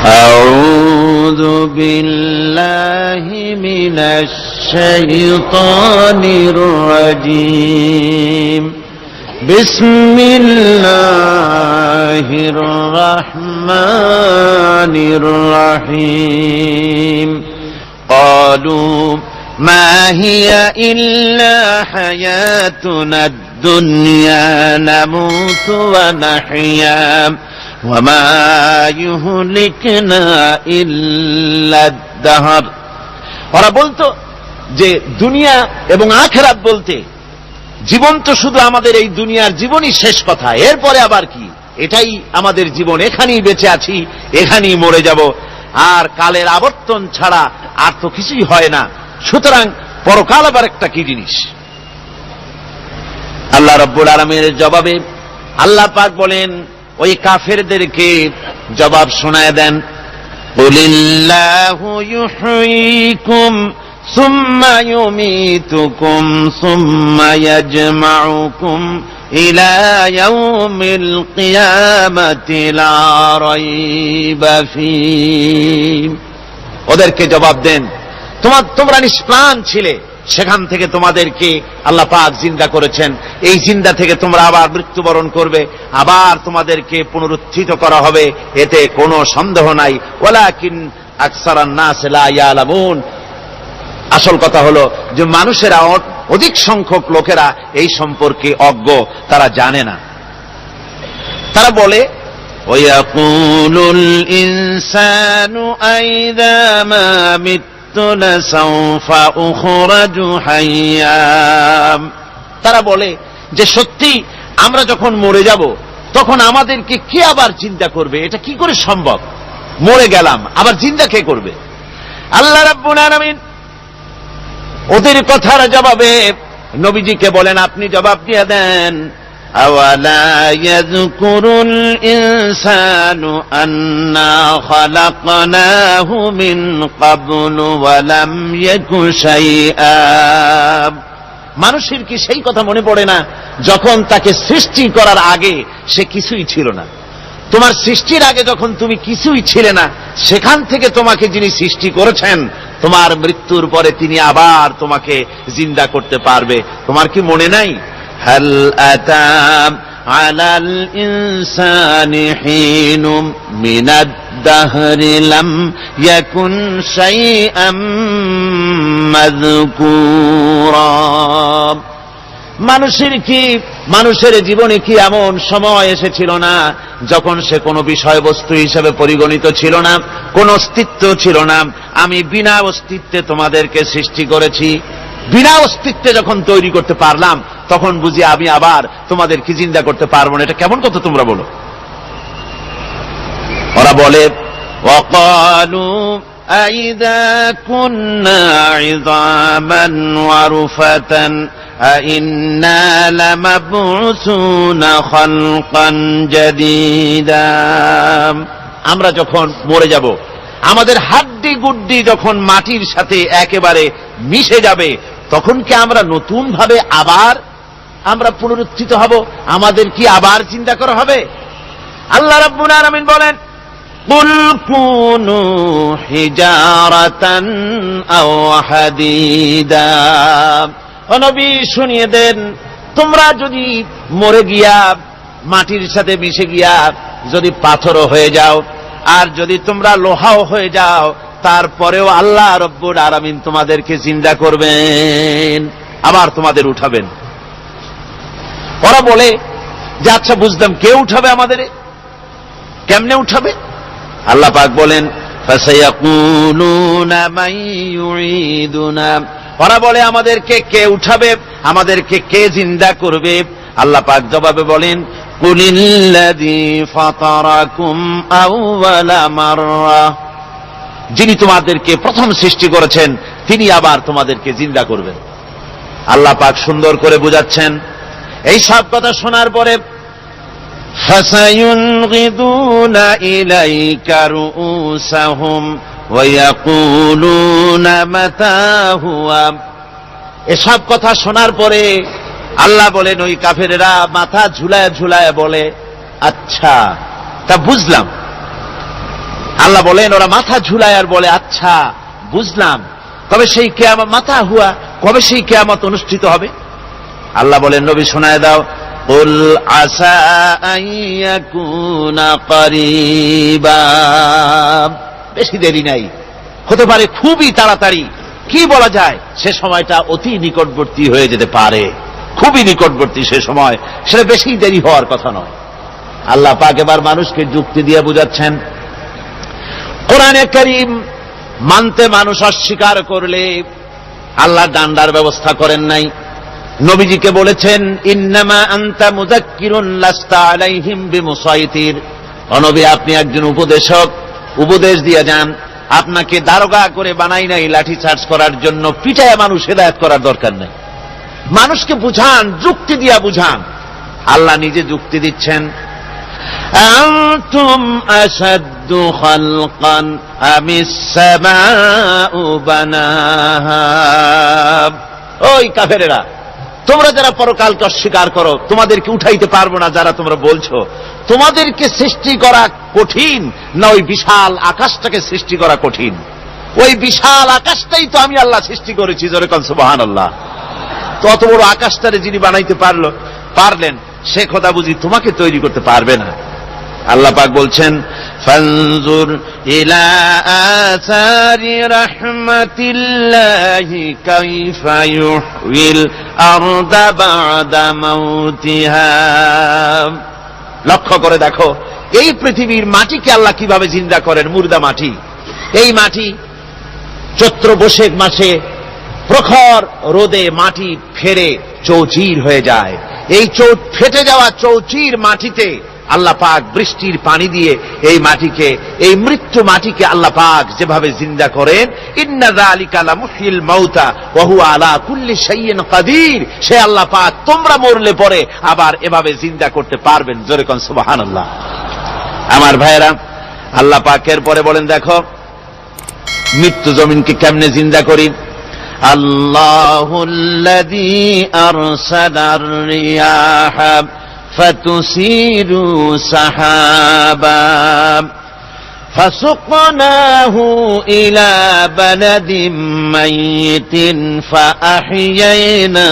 أعوذ بالله من الشيطان الرجيم بسم الله الرحمن الرحيم قالوا ما هي إلا حياتنا الدنيا نموت ونحيا وما يهلكنا إلا الدهر। ওরা বলতো যে দুনিয়া এবং আখিরাত বলতে জীবন তো শুধু আমাদের এই দুনিয়ার জীবনই শেষ কথা, এরপরে আবার কি, এটাই আমাদের জীবন, এখানেই বেঁচে আছি, এখানেই মরে যাব, আর কালের আবর্তন ছাড়া আর তো কিছুই হয় না, সুতরাং পরকাল আবার একটা কি জিনিস। আল্লাহ রাব্বুল আলামিনের জবাবে আল্লাহ পাক বলেন ওই কাফেরদেরকে জবাব শোনায় দেন, কুলিল্লাহু ইউহয়িকুম সুম্মা ইউমীতুকুম সুম্মা ইয়াজমাউকুম ইলা ইয়াউমিল কিয়ামাতি লা রাইবা ফীহ। ওদেরকে জবাব দেন, তোমরা নিষ্প্রাণ ছিলে, সেখান থেকে তোমাদেরকে আল্লাহ পাক জিন্দা করেছেন, এই জিন্দা থেকে তোমরা আবার মৃত্যুবরণ করবে, আবার তোমাদেরকে পুনরুত্থিত করা হবে, এতে কোনো সন্দেহ নাই। ওয়ালাকিন আকসারান নাস লা ইয়ালামুন। আসল কথা হলো যে মানুষেরা, অধিক সংখ্যক লোকেরা এই সম্পর্কে অজ্ঞ, তারা জানে না। তারা বলে ওয়ায়াকুলুল ইনসানু আইযা মা তারা বলে যে সত্যি আমরা যখন মরে যাব তখন আমাদেরকে কে আবার চিন্তা করবে, এটা কি করে সম্ভব, মরে গেলাম আবার চিন্তা কে করবে। আল্লাহ রাব্বুল আলামিন ওদের কথার জবাবে নবীজিকে বলেন, আপনি জবাব দিয়ে দেন, আওয়ালা ইয়াযকুরুল ইনসানু আন্না খালাকনাহু মিন ক্বাবলু ওয়া লাম ইয়াকু শাইআ। মানুষের কি সেই কথা মনে পড়ে না যখন তাকে সৃষ্টি করার আগে সে কিছুই ছিল না? তোমার সৃষ্টির আগে যখন তুমি কিছুই ছিলে না, সেখান থেকে তোমাকে যিনি সৃষ্টি করেছেন, তোমার মৃত্যুর পরে তিনি আবার তোমাকে জিন্দা করতে পারবে। তোমার কি মনে নাই? হাল আতা আলাল ইনসানি হিনুম মিনাদ দাহরি লাম ইয়াকুন শাইআম মাযকুরা। মানুষের জীবনে কি এমন সময় এসেছিল না যখন সে কোনো বিষয়বস্তু হিসেবে পরিগণিত ছিল না, কোন অস্তিত্ব ছিল না? আমি বিনা অস্তিত্বে তোমাদেরকে সৃষ্টি করেছি, বিনা অস্তিত্বে যখন তৈরি করতে পারলাম তখন বুঝি আমি আবার তোমাদেরকে জিন্দা করতে পারবো না? এটা কেমন কথা তোমরা বলো? ওরা বলে ওয়াকালু আইযা কুন্না ইযামান ওয়া রুফাতান আইন্না লামাবউসুনা খালকান জাদীদা। আমরা যখন মরে যাব, আমাদের হাড্ডি গুড্ডি যখন মাটির সাথে একেবারে মিশে যাবে, তখন কি আমরা নতুন ভাবে আবার আমরা পুনরুত্থিত হব? আমাদের কি আবার চিন্তা করা হবে? আল্লাহ রাব্বুল আলামিন বলেন, কুল কুনু হিজারাতান আও হাদিদা। ও নবী শুনিয়ে দেন, তোমরা যদি মরে গিয়া মাটির সাথে মিশে গিয়া যদি পাথরও হয়ে যাও, আর যদি তোমরা লোহাও হয়ে যাও, তারপরেও আল্লাহ রব্বুল আলামিন তোমাদেরকে জিন্দা করবেন, আবার তোমাদের উঠাবেন। ওরা বলে যে আচ্ছা বুঝলাম, কে উঠাবে আমাদের, কেমনে উঠাবে? আল্লাহ পাক বলেন ফাসায়াকুলুনা মান ইউঈদুনা। ওরা বলে আমাদেরকে কে উঠাবে, আমাদেরকে কে জিন্দা করবে? আল্লাহ পাক জবাবে বলেন, কুলিল্লাযী ফাতারাকুম আউওয়ালা মাররা। যিনি তোমাদেরকে প্রথম সৃষ্টি করেছেন তিনি আবার তোমাদেরকে জিন্দা করবেন। আল্লাহ পাক সুন্দর করে বুঝাচ্ছেন। এই সব কথা শোনার পরে ফাসায়ুনগিদুনা ইলাইকা রুউসাহুম ওয়া ইয়াকুলুনা মাতা হুয়া। এসব কথা শোনার পরে আল্লাহ বলেন, ওই কাফেরেরা মাথা ঝুলায় ঝুলায় বলে, আচ্ছা তা বুঝলাম, আল্লাহ বলেন ওরা মাথা ঝুলায় আর বলে আচ্ছা বুঝলাম, তবে সেই কিয়ামত মাথা হুয়া কবে সেই কিয়ামত অনুষ্ঠিত হবে? আল্লাহ বলেন নবী শোনায় দাও, কুল আসা আইয়াকুনা করিবা, বেশি দেরি নাই, হতে পারে খুবই তাড়াতাড়ি, কি বলা যায়, সে সময়টা অতি নিকটবর্তী হয়ে যেতে পারে, খুবই নিকটবর্তী সে সময়, সেটা বেশি দেরি হওয়ার কথা নয়। আল্লাহ পাক এবার মানুষকে যুক্তি দিয়ে বুঝাচ্ছেন, কোরআনে কারীম মানতে মানুষ অস্বীকার করলে আল্লাহ ডান্ডার ব্যবস্থা করেন নাই। নবীজিকে বলেছেন ইন্নামা আনতা মুযাক্কিরুন লাস্তা আলাইহিম বিমুসাইতির, ও নবী আপনি একজন উপদেশক, উপদেশ দিয়ে যান, আপনাকে দারোগা করে বানাই নাই লাঠি চার্জ করার জন্য, পিটায় মানুষ হেদায়েত করার দরকার নাই, মানুষকে বুঝান, যুক্তি দিয়া বুঝান। আল্লাহ নিজে যুক্তি দিচ্ছেন, আনতুম আশাদ্দু খালকান আমিস সামাউ বানাহা, ওই কাফেরেরা, তোমরা যারা পরকালকে অস্বীকার করো, তোমাদেরকে উঠাইতে পারবো না যারা তোমরা বলছো, তোমাদেরকে সৃষ্টি করা কঠিন না ওই বিশাল আকাশটাকে সৃষ্টি করা কঠিন? ওই বিশাল আকাশটাই তো আমি আল্লাহ সৃষ্টি করেছি, জোরে কোন সুবহানাল্লাহ। তত বড় আকাশটারে যিনি বানাইতে পারলেন, সে কথা বুঝি তোমাকে তৈরি করতে পারবে না? আল্লাহ পাক বলছেন ফানজুর ইলা আসারি রাহমাতিল্লাহি কাইফা ইউহয়িল আরদা বা'দা মাউতিহা, লক্ষ্য করে দেখো এই পৃথিবীর মাটিকে আল্লাহ কিভাবে জিন্দা করেন, মুর্দা মাটি। এই মাটি চৈত্র বৈশাখ মাসে প্রখর রোদে মাটি ফেরে চৌচির হয়ে যায়, এই ফেটে যাওয়া চৌচির মাটিতে আল্লাহ পাক বৃষ্টির পানি দিয়ে এই মাটিকে, এই মৃত্যু মাটিকে আল্লাহ পাক যেভাবে জিন্দা করেন, ইন্না যালিকা লামুহয়িল মাউতা ওয়া হুয়া আলা কুল্লি শাইইন কাদির, সে আল্লাহ পাক তোমরা মরলে পরে আবার এভাবে জিন্দা করতে পারবেন, জোরে কোন সুবহানাল্লাহ। আমার ভাইয়েরা, আল্লাহ পাকের পরে বলেন দেখো মৃত্যু জমিনকে কেমনে জিন্দা করি। আল্লাহুল্লাযী আরসালার রিয়াহা ফাতুসিরু সাহাবা ফাসুকনাহু ইলা বালাদিন মাইয়িতিন ফাআহইয়ানা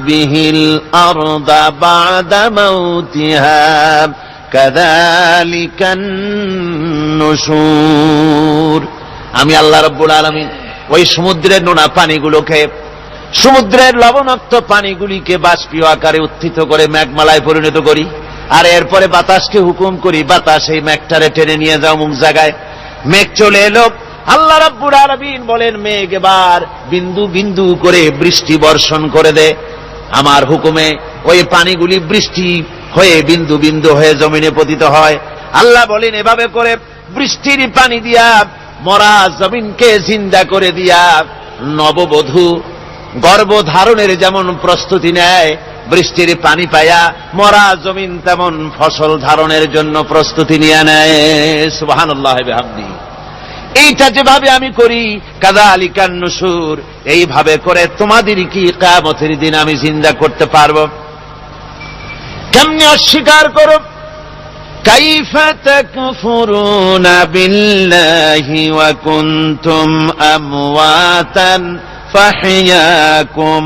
বিহিল আরদা বা'দা মাউতিহা কাযালিকান নুশুর। আমি আল্লাহ রাব্বুল আলামিন ওই সমুদ্রের নোনা পানিগুলোকে, সমুদ্রের লবণাক্ত পানিগুলিকে বাষ্পীয় আকারে উত্থিত করে মেঘমালায় পরিণত করি, আর এরপরে বাতাসকে হুকুম করি, বাতাস এই মেঘটারে টেনে নিয়ে যাও মুখ জায়গায়। মেঘ চলে এলো, আল্লাহ রাব্বুল আলামিন বলেন মেঘ এবার বিন্দু বিন্দু করে বৃষ্টি বর্ষণ করে দে আমার হুকুমে। ওই পানিগুলি বৃষ্টি হয়ে বিন্দু বিন্দু হয়ে জমিনে পতিত হয়। আল্লাহ বলেন এভাবে করে বৃষ্টির পানি দিয়া মরা জমিনকে জিন্দা করে দিয়া নববধূ গর্ভধারণের যেমন প্রস্তুতি নেয়, বৃষ্টির পানি পায়া মরা জমিন তেমন ফসল ধারণের জন্য প্রস্তুতি নিয়ে নেয়। সুবহানাল্লাহ বিহামদি। এইটা যেভাবে আমি করি কাযালিকান নুশুর, এইভাবে করে তোমাদের কি কিয়ামতের দিন আমি জিন্দা করতে পারবো? কেমনে অস্বীকার করো? কাইফা তাকফুরুনা বিল্লাহি ওয়া কুনতুম আমওয়াতান ফাহইয়াকুম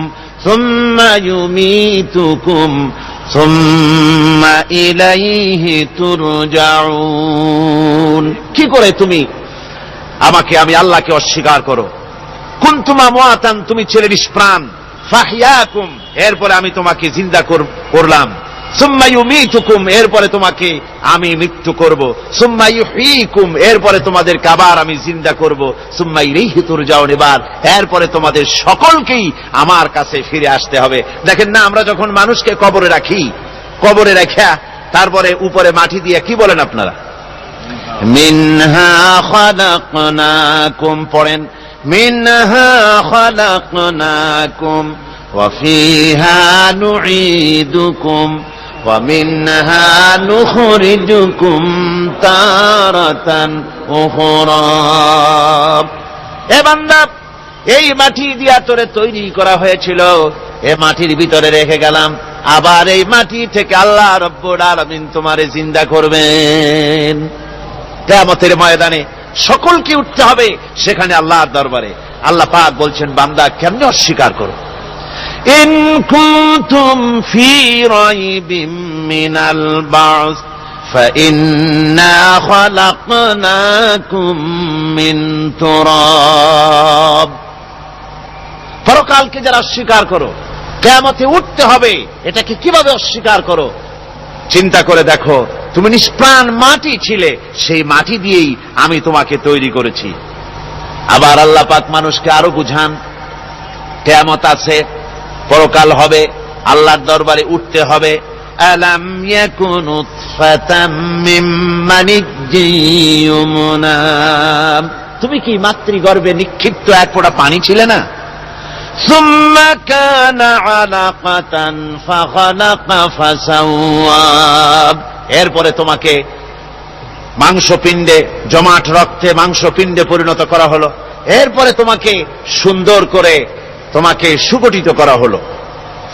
সুম্মা ইউমীতুকুম সুম্মা ইলাইহি তুরজাউন। কি করে তুমি আমি আল্লাহকে অস্বীকার করো? কুনতুম আমওয়াতান, তুমি ছিলে নিষ্প্রাণ, ফাহইয়াকুম, এরপরে আমি তোমাকে জিন্দা করলাম, সুম্মা ইউমীতুকুম, এরপরে তোমাকে আমি মৃত্যু করব, সুম্মা ইউহয়ীকুম, এরপরে তোমাদেরকে আবার আমি জিন্দা করব, সুম্মা ইলাইহি তুরজাউন, এরপরে তোমাদের সকলকেই আমার কাছে ফিরে আসতে হবে। দেখেন না, আমরা যখন মানুষকে কবরে রাখি, কবরে রাখা তারপরে উপরে মাটি দিয়ে কি বলেন আপনারা? মিনহা খালাকনাকুম, পড়েন মিনহা খালাকনাকুম ওয়া ফিহা নুঈদুকুম ওয়া মিনহা নুখরিজুকুম তারাতান উখরা। এ বান্দা, এই মাটি দিয়া তোরে তৈরি করা হয়েছিল, এ মাটির ভিতরে রেখে গেলাম, আবার এই মাটি থেকে আল্লাহ রাব্বুল আলামিন তোমারে জিন্দা করবেন। কিয়ামতের ময়দানে সকলকে উঠতে হবে সেখানে আল্লাহর দরবারে। আল্লাহ পাক বলছেন, বান্দা কেমনে অস্বীকার করো? ইন কুনতুম ফি রাইবিম মিনাল বা'স فإنا خلقناكم من تراب। পরকালকে যারা অস্বীকার করো, কিয়ামতে উঠতে হবে, এটাকে কিভাবে অস্বীকার করো? চিন্তা করে দেখো, তুমি নিষ্প্রাণ মাটি ছিলে, সেই মাটি দিয়েই আমি তোমাকে তৈরি করেছি। আবার আল্লাহ পাক মানুষকে আরো বুঝান, কিয়ামত আছে, পরকাল হবে, আল্লাহর দরবারে উঠতে হবে। আলাম ইয়াকুন উতফাতাম মিন মানিয়্যিন ইউমনা, তুমি কি মাতৃগর্ভে নিক্ষিপ্ত এক ফোঁটা পানি ছিলে না? সুম্মা কানা আলাকাতান ফাখালাকা ফাসাওয়া, এরপরে তোমাকে মাংসপিণ্ডে, জমাট রক্তে মাংসপিণ্ডে পরিণত করা হলো, এরপরে তোমাকে সুন্দর করে তোমাকে সুগঠিত করা হলো।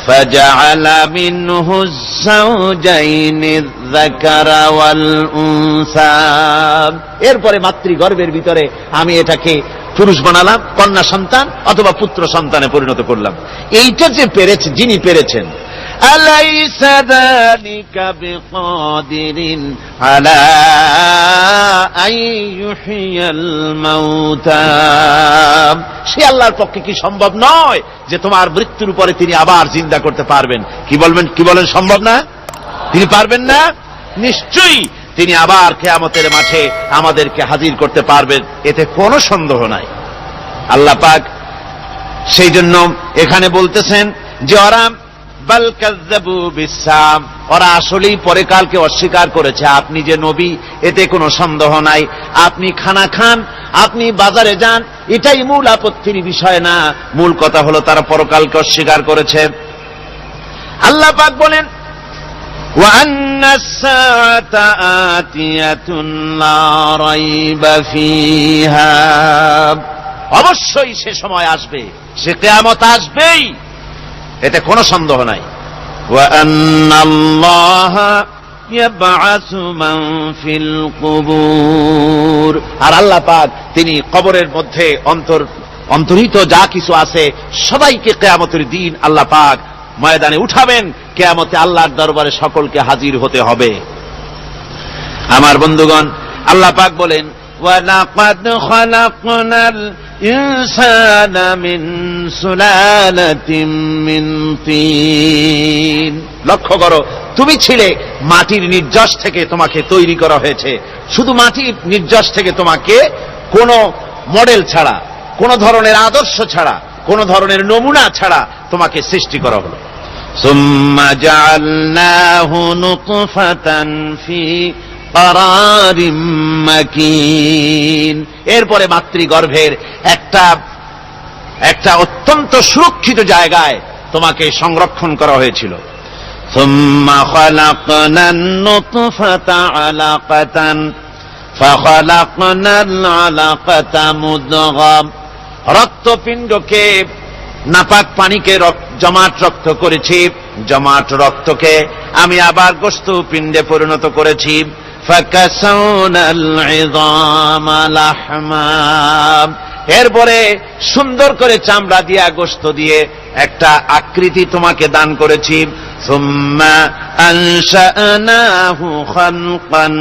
ফাজআলা মিনহু যাওজাইনি যাকারা ওয়াল উনসা, এরপরে মাতৃগর্ভের ভিতরে আমি এটাকে পুরুষ বানালাম, কন্যা সন্তান অথবা পুত্র সন্তানে পরিণত করলাম। এইটা যে পেরেছে, যিনি পেরেছেন, আলাইসা যালিকা বিকাদিরিন আলা আইয়ুহিয়াল মাউতা, সে আল্লাহর পক্ষে কি সম্ভব নয় যে তোমার মৃত্যুর পরে তিনি আবার জিন্দা করতে পারবেন? কি বলেন সম্ভব না? তিনি পারবেন না? নিশ্চয়ই তিনি আবার কিয়ামতের মাঠে আমাদেরকে হাজির করতে পারবেন, এতে কোনো সন্দেহ নাই। আল্লাহ পাক সেই জন্য এখানে বলতেছেন যে ওরা বাল কাযযাবু বিসাম, ওরা আসলেই পরকালকে অস্বীকার করেছে। আপনি যে নবী, এতে কোনো সন্দেহ নাই। আপনি খানা খান, আপনি বাজারে যান, এটাই মূল আপত্তির বিষয় না। মূল কথা হলো তারা পরকালকে অস্বীকার করেছে। আল্লাহ পাক বলেন, وَأَنَّ السَّاعَةَ آتِيَةٌ لَا رَيْبَ فِيهَا, অবশ্যই সে সময় আসবে, সে কিয়ামত আসবেই, এতে কোনো সন্দেহ নাই। وَأَنَّ اللَّهَ يَبْعَثُ مَن فِي الْقُبُورِ, আর আল্লাহ পাক তিনি কবরের মধ্যে অন্তর্হিত যা কিছু আছে সবাইকে কিয়ামতের দিন আল্লাহ পাক ময়দানে উঠাবেন। কিয়ামতে আল্লাহর দরবারে সকলকে হাজির হতে হবে। আমার বন্ধুগণ, আল্লাহ পাক বলেন, ওয়ালাকাদ খালাকনাল ইনসানা মিন সুলালাতিন মিন তিন, লক্ষ্য করো, তুমি ছিলে মাটির নির্যাস থেকে তোমাকে তৈরি করা হয়েছে। শুধু মাটির নির্যাস থেকে তোমাকে কোনো মডেল ছাড়া, কোন ধরনের আদর্শ ছাড়া, কোন ধরনের নমুনা ছাড়া তোমাকে সৃষ্টি করা হলো। সুম্মা জাআলনাহু নুতফাতান ফি কারারিম মাকিন, এরপরে মাতৃগর্ভের একটা অত্যন্ত সুরক্ষিত জায়গায় তোমাকে সংরক্ষণ করা হয়েছিল। সুম্মা খালাকনান নুতফাতা আলাকাতান ফাখালাকনাল আলাকাতা মুদগাম, রক্তপিণ্ডকে, নাপাক পানিকে জমাট রক্ত করেছি, জমাট রক্তকে আমি আবার গোশত পিণ্ডে পরিণত করেছি। ফাকাসাউনাল ইযামা লাহমা, এরপরে সুন্দর করে চামড়া দিয়া, গোশত দিয়ে একটা আকৃতি তোমাকে দান করেছি। সুম্মা আনশানাহু খালকান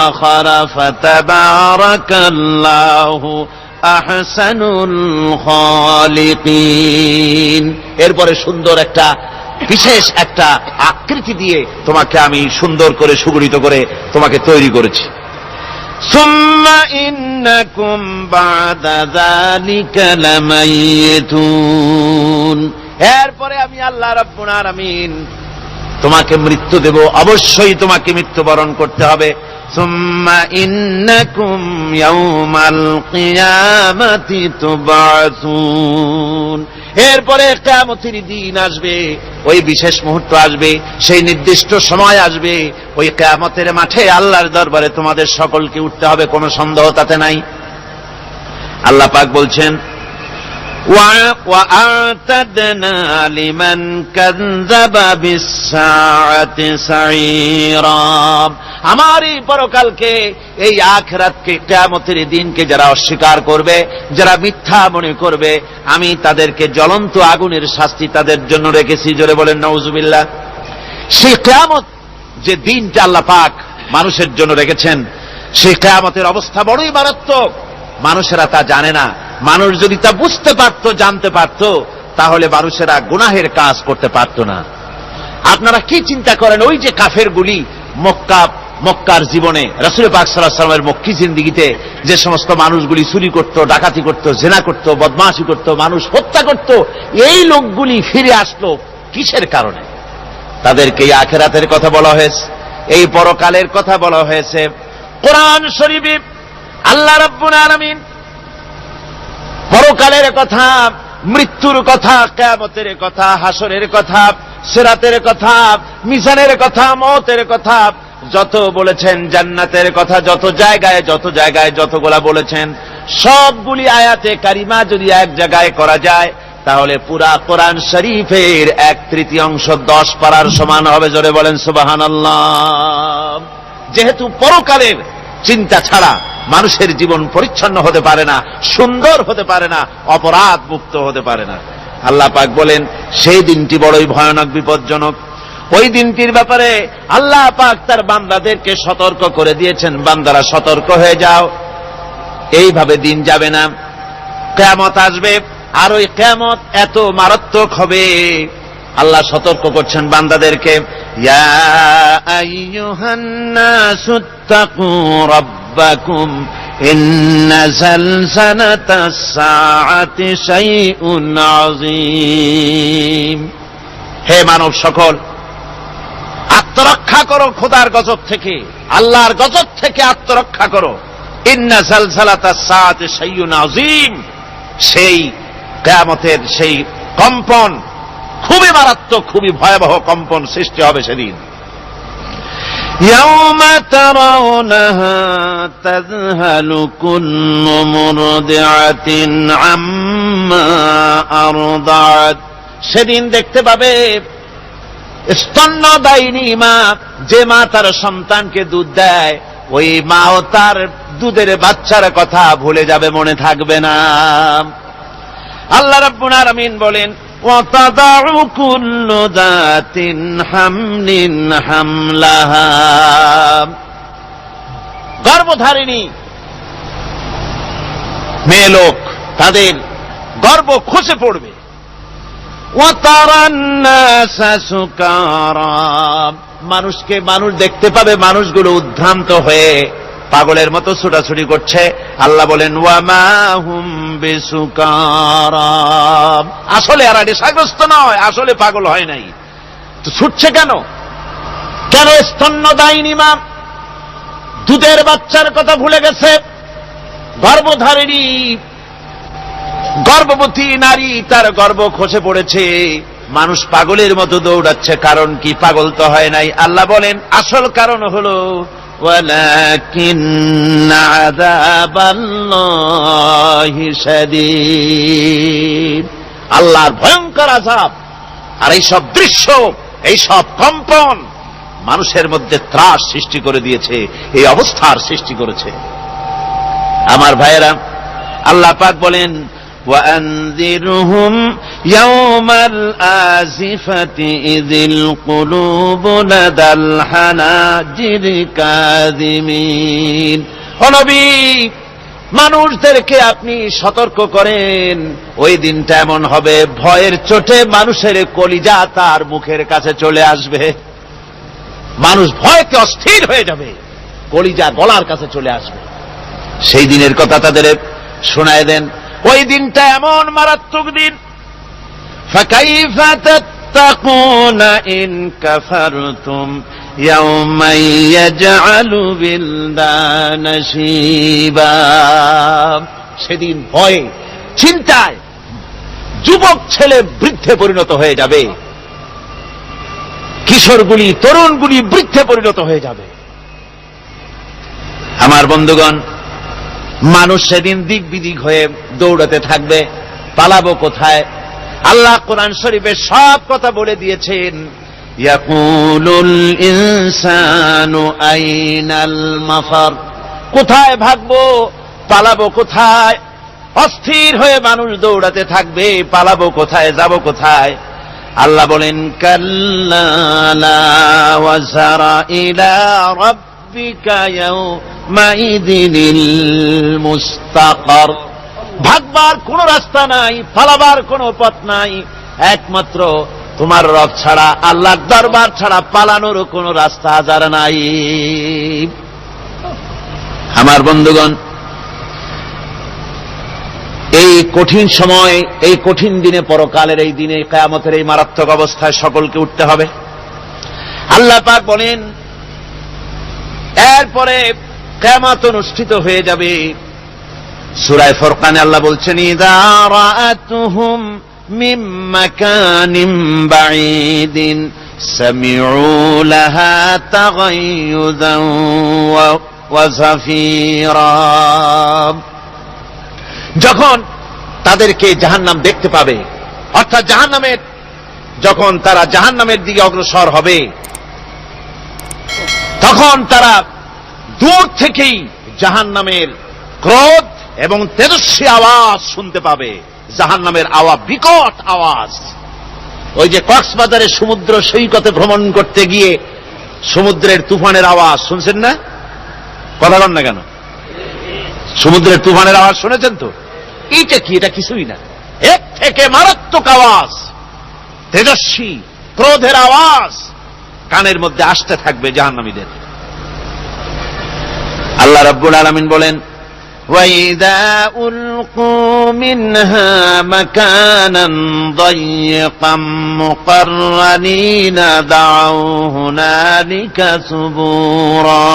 আখারা ফাতাবারাকাল্লাহু আহসানুল খালিকিন, এরপরে সুন্দর একটা বিশেষ একটা আকৃতি দিয়ে তোমাকে আমি সুন্দর করে সুগঠিত করে তোমাকে তৈরি করেছি। সুম্মা ইন্নাকুম বা'দা যালিকা লামাইয়িতুন, এরপরে আমি আল্লাহ রাব্বুল আলামিন তোমাকে মৃত্যু দেব, অবশ্যই তোমাকে মৃত্যুবরণ করতে হবে। সুম্মা ইন্নাকুম ইয়াউমাল কিয়ামাতি তুবআসুন, এরপরে কিয়ামতের দিন আসবে, ওই বিশেষ মুহূর্ত আসবে, সেই নির্দিষ্ট সময় আসবে, ওই কিয়ামতের মাঠে আল্লাহর দরবারে তোমাদের সকলকে উঠতে হবে, কোনো সন্দেহ তাতে নাই। আল্লাহ পাক বলছেন, وأعتدنا لمن كذب بالساعة سعيرا। আমার এই পরকালকে, এই আখিরাতকে, কিয়ামতের দিনকে যারা অস্বীকার করবে, যারা মিথ্যা মনে করবে, আমি তাদেরকে জ্বলন্ত আগুনের শাস্তি তাদের জন্য রেখেছি। জোরে বলেন নাউজুবিল্লাহ। সেই কিয়ামত যে দিনটা আল্লাহ পাক মানুষের জন্য রেখেছেন, সেই কিয়ামতের অবস্থা বড়ই মারাত্মক। মানুষেরা তা জানে না। মানুষ যদি তা বুঝতে পারত, জানতে পারত, তাহলে মানুষেরা গুনাহের কাজ করতে পারত না। আপনারা কি চিন্তা করেন, ওই যে কাফেরগুলি মক্কার জীবনে, রাসূল পাক সাল্লাল্লাহু আলাইহি ওয়াসাল্লামের মক্কি জিন্দেগিতে যে সমস্ত মানুষগুলি চুরি করত, ডাকাতি করত, জিনা করত, বদমাশি করত, মানুষ হত্যা করত, এই লোকগুলি ফিরে আসলো কিসের কারণে? তাদেরকে এই আখিরাতের কথা বলা হয়েছে, এই পরকালের কথা বলা হয়েছে। কোরআন শরীফে আল্লাহ রাব্বুল আলামিন পরকালের কথা, মৃত্যুর কথা, কিয়ামতের কথা, হাসরের কথা, সিরাতের কথা, মিজানের কথা, মওতের কথা যত বলেছেন, জান্নাতের কথা যত জায়গায় যতগুলা বলেছেন, সবগুলি আয়াতে কারিমা যদি এক জায়গায় করা যায়, তাহলে পুরা কোরআন শরীফের 1/3 10 পারার সমান হবে। জোরে বলেন সুবহানাল্লাহ। যেহেতু পরকালের চিন্তা ছাড়া মানুষের জীবন পরিচ্ছন্ন হতে পারে না, সুন্দর হতে পারে না, অপরাধ মুক্ত হতে পারে না। আল্লাহ পাক বলেন সেই দিনটি বড়ই ভয়ানক, বিপজ্জনক। ওই দিনটির ব্যাপারে আল্লাহ পাক তার বান্দাদেরকে সতর্ক করে দিয়েছেন, বান্দারা সতর্ক হয়ে যাও, এইভাবে দিন যাবে না, কিয়ামত আসবে। আর ওই কিয়ামত এত মারাত্মক হবে, আল্লাহ সতর্ক করছেন বান্দাদেরকে, ইয়া আইয়ুহান নাসুত্তাকু রাব্বাকুম ইন্না যালযালাতাস সাআতি শাইউন আযীম। হে মানব সকল, আত্মরক্ষা করো খোদার গজব থেকে, আল্লাহর গজব থেকে আত্মরক্ষা করো। ইন্না যালযালাতাস সাআতি শাইউন আযীম, সেই কিয়ামতের সেই কম্পন খুবই মারাত্মক, খুবই ভয়াবহ কম্পন সৃষ্টি হবে সেদিন। ইয়াউমা তারাউনাহা তাযহালু কুল্লু মুরদিআতিন আম্মা আরদাআত। সেদিন দেখতে পাবে স্তন্যদায়িনী মা, যে মা তার সন্তানকে দুধ দেয়, ওই মাও তার দুধের বাচ্চার কথা ভুলে যাবে, মনে থাকবে না। আল্লাহ রাব্বুল আলামিন বলেন, ওয়াতাদাউ কুল্লু যাতিন হামলিন হামলাহা। গর্ভধারিণী মেয়ে লোক, তাদের গর্ভ খসে পড়বে। ওয়াতারান নাসা সুকারা, মানুষকে মানুষ দেখতে পাবে, মানুষগুলো উদ্ভ্রান্ত হয়ে পাগলের মতো ছুটাছুটি করছে। আল্লাহ বলেন, ওয়ামা হুম বিসুকারা, আসলে এরা নেশাগ্রস্ত নয়, আসলে পাগল হয় নাই, তো ছুটছে কেন? কেন? স্তন্যদায়িনী মা দুধের বাচ্চার কথা ভুলে গেছে। গর্ভধারিণী গর্ভবতী নারী, তার গর্ভ খসে পড়েছে, মানুষ পাগলের মতো দৌড়াচ্ছে। কারণ কি? পাগল তো হয় নাই। আল্লাহ বলেন আসল কারণ হলো ওয়ালাকিন্না আযাবাল্লাহি শাদীদ, আল্লাহর ভয়ঙ্কর আযাব। আর এই সব দৃশ্য, এই সব কম্পন মানুষের মধ্যে ত্রাস সৃষ্টি করে দিয়েছে, এই অবস্থার সৃষ্টি করেছে। আমার ভাইয়েরা, আল্লাহ পাক বলেন, وأنذرهم يوم الآزفة إذ القلوب لدى الحناجر كاظمين। ও নবী, মানুষদেরকে আপনি সতর্ক করেন, ওই দিনটা এমন হবে, ভয়ের চোটে মানুষের কলিজা তার মুখের কাছে চলে আসবে। মানুষ ভয়কে অস্থির হয়ে যাবে, কলিজা গলার কাছে চলে আসবে। সেই দিনের কথা তাদের শোনায় দেন। ওই দিনটা এমন মারাত্মক দিন, ফাকাইফা তাত্তাকুনা ইন কাফারতুম ইয়াওমান ইয়াজআলু বিলদানা শিবা। সেদিন ভয়ে, চিন্তায় যুবক ছেলে বৃদ্ধে পরিণত হয়ে যাবে, কিশোরগুলি, তরুণগুলি বৃদ্ধে পরিণত হয়ে যাবে। আমার বন্ধুগণ, মানুষ সেদিন দিক বিদিক হয়ে দৌড়াতে থাকবে, পালাবো কোথায়? আল্লাহ কোরআন শরীফে সব কথা বলে দিয়েছেন। ইয়াকুলুল ইনসানু আইনাল মাফার, কোথায় ভাগবো, পালাবো কোথায়? অস্থির হয়ে মানুষ দৌড়াতে থাকবে, পালাবো কোথায়, যাব কোথায়? আল্লাহ বলেন কাল্লা লা ওয়াজারা ইলা রাব্বিকা ইয়াউমাইযিনিল মুস্তাকার, ভাগবার কোন রাস্তা নাই, পালাবার কোন পথ নাই, একমাত্র তোমার রব ছাড়া, আল্লাহর দরবার ছাড়া পালানোর কোন রাস্তা আজার নাই। আমার বন্ধুগণ, এই কঠিন সময়, এই কঠিন দিনে, পরকালের এই দিনে, কিয়ামতের এই মারাত্মক অবস্থায় সকলকে উঠতে হবে। আল্লাহ পাক বলেন এরপরে কিয়ামত অনুষ্ঠিত হয়ে যাবে। সূরা ফুরকানে আল্লাহ বলছেন ইযা রাআতুহুম মিন মাকানিন বাঈদিন সামিউ লাহা তাগায়ুযান ওয়া যাফীরা, যখন তাদেরকে জাহান্নাম দেখতে পাবে, অর্থাৎ জাহান্নামের, যখন তারা জাহান্নামের দিকে অগ্রসর হবে, তখন তারা দূর থেকেই জাহান্নামের ক্রোধ এবং তেজস্বী আওয়াজ শুনতে পাবে। জাহান্নামের আওয়াজ, বিকট আওয়াজ। ওই যে কক্সবাজারে সমুদ্র সৈকতে ভ্রমণ করতে গিয়ে সমুদ্রের তুফানের আওয়াজ শুনছেন না? কথা বলেন না কেন? সমুদ্রের তুফানের আওয়াজ শুনেছেন তো? এইটা কি? এটা কিছুই না, এর থেকে মারাত্মক আওয়াজ, তেজস্বী ক্রোধের আওয়াজ কানের মধ্যে আসতে থাকবে জাহান্নামীদের। আল্লাহ রাব্বুল আলামিন বলেন وَإِذَا أُلْقُوا مِنْهَا مَكَانًا ضَيِّقًا مُقَرَّنِينَ دَعَوْا هُنَالِكَ ثُبُورًا,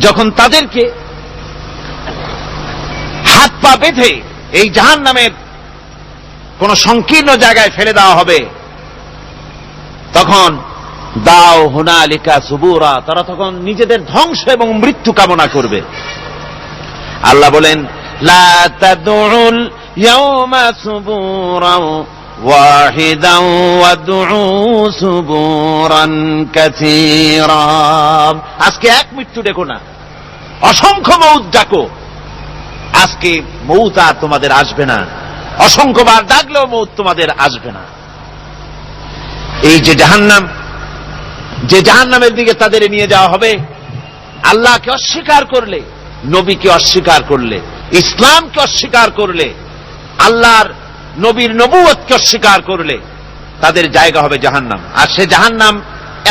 যখন তাদেরকে হাত পা বেঁধে এই জাহান্নামের কোন সংকীর্ণ জায়গায় ফেলে দেওয়া হবে, তখন দাও হুনালিকা সুবুরা, তারা তখন নিজেদের ধ্বংস এবং মৃত্যু কামনা করবে। আল্লাহ বলেন লা তাদউল ইয়াওমা সুবুরান ওয়াহিদান ওয়াদউ সুবুরান কাসীরা, আজকে এক মৃত্যু ডেকো না, অসংখ্য মউত ডাকো। আজকে মউত আর তোমাদের আসবে না, অসংখ্যবার ডাকলেও মউত তোমাদের আসবে না। এই যে জাহান্নাম, যে জাহান্নামের দিকে তাদের নিয়ে যাওয়া হবে, আল্লাহকে অস্বীকার করলে, নবীকে অস্বীকার করলে, ইসলামকে অস্বীকার করলে, আল্লাহর নবীর নবুয়তকে অস্বীকার করলে তাদের জায়গা হবে জাহান্নাম। আর সে জাহান্নাম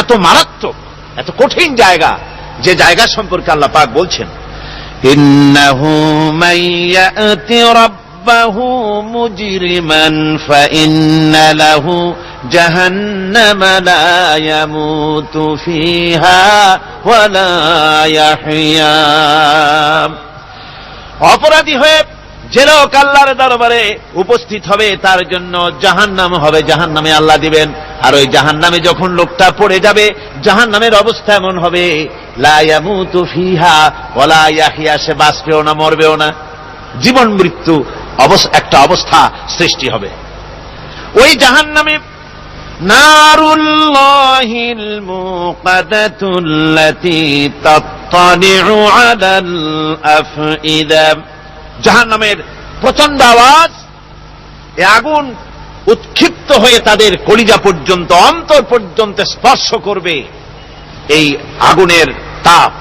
এত মারাত্মক, এত কঠিন জায়গা, যে জায়গা সম্পর্কে আল্লাহ পাক বলছেন ইন্নাহু মান ইয়াতি রাব্বাহু মুজরিমান ফাইন্না লাহু জাহান্নামা লা ইয়ামুতু ফিহা ওয়া লা ইয়াহইয়া, অপরাধী হয়ে যে লোক আল্লাহর দরবারে উপস্থিত হবে তার জন্য জাহান্নাম হবে, জাহান্নামে আল্লাহ দিবেন। আর ওই জাহান্নামে যখন লোকটা পড়ে যাবে, জাহান্নামের অবস্থা এমন হবে লা ইয়ামুতু ফিহা ওয়া লা ইয়াহইয়া, সে বাঁচবেও না মরবেও না, জীবন মৃত্যু একটা অবস্থা সৃষ্টি হবে। ওই জাহান্নামে নারুল্লাহিল মুকাদাতুল্লাতী তাত্তালিউ আলাল আফইদা, জাহান্নামের প্রচন্ড আওয়াজ, এ আগুন উৎক্ষিপ্ত হয়ে তাদের কলিজা পর্যন্ত, অন্তর পর্যন্ত স্পর্শ করবে এই আগুনের তাপ।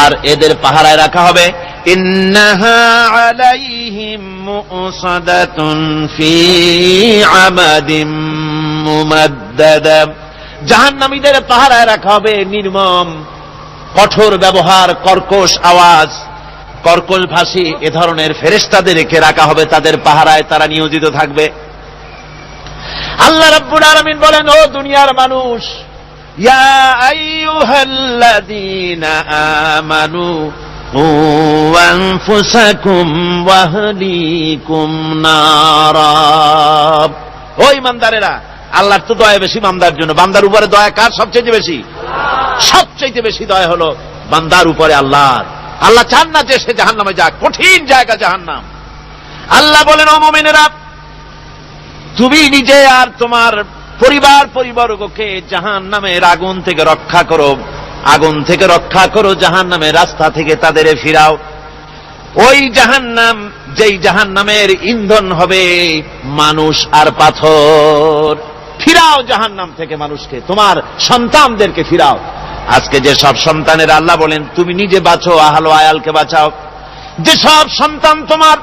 আর এদের পাহারায় রাখা হবে ইন্নাহা আলাইহিম মুসাদাতুন ফি আমাদিম মুমাদ্দাদা, জাহান্নামীদের পাহারায় রাখা হবে নির্মম, কঠোর ব্যবহার, কর্কশ আওয়াজ, কর্কশ ভাষী এ ধরনের ফেরেশতাদের রেখে রাখা হবে তাদের পাহারায়, তারা নিয়োজিত থাকবে। আল্লাহ রাব্বুল আলামিন বলেন, ও দুনিয়ার মানুষ, ইয়া আইয়ুহাল্লাযীনা আমানু কু আনফুসাকুম ওয়া আহলিকুম নারা, ও ঈমানদারেরা, আল্লাহর তো দয়া বেশি বান্দার জন্য। বান্দার উপরে দয়া কার সবচেয়ে বেশি? সবচেয়ে বেশি দয়া হলো বান্দার উপরে আল্লাহর। আল্লাহ চান না যে সে জাহান্নামে যাক, কঠিন জায়গা জাহান্নাম। আল্লাহ বলেন, ও মুমিনেরা, তুমি নিজে আর তোমার পরিবারবর্গকে জাহান্নামের আগুন থেকে রক্ষা করো, আগুন থেকে রক্ষা করো, জাহান্নামের রাস্তা থেকে তাদের ফিরাও। ওই জাহান্নাম, যেই জাহান্নামের ইন্ধন হবে মানুষ আর পাথর। ফিরাও জাহান্নাম থেকে মানুষকে, তোমার সন্তানদেরকে ফিরাও। আজকে যে সব সন্তানের আল্লাহ বলেন তুমি নিজে বাঁচো, আহল আয়ালকে বাঁচাও। যে সব সন্তান তোমার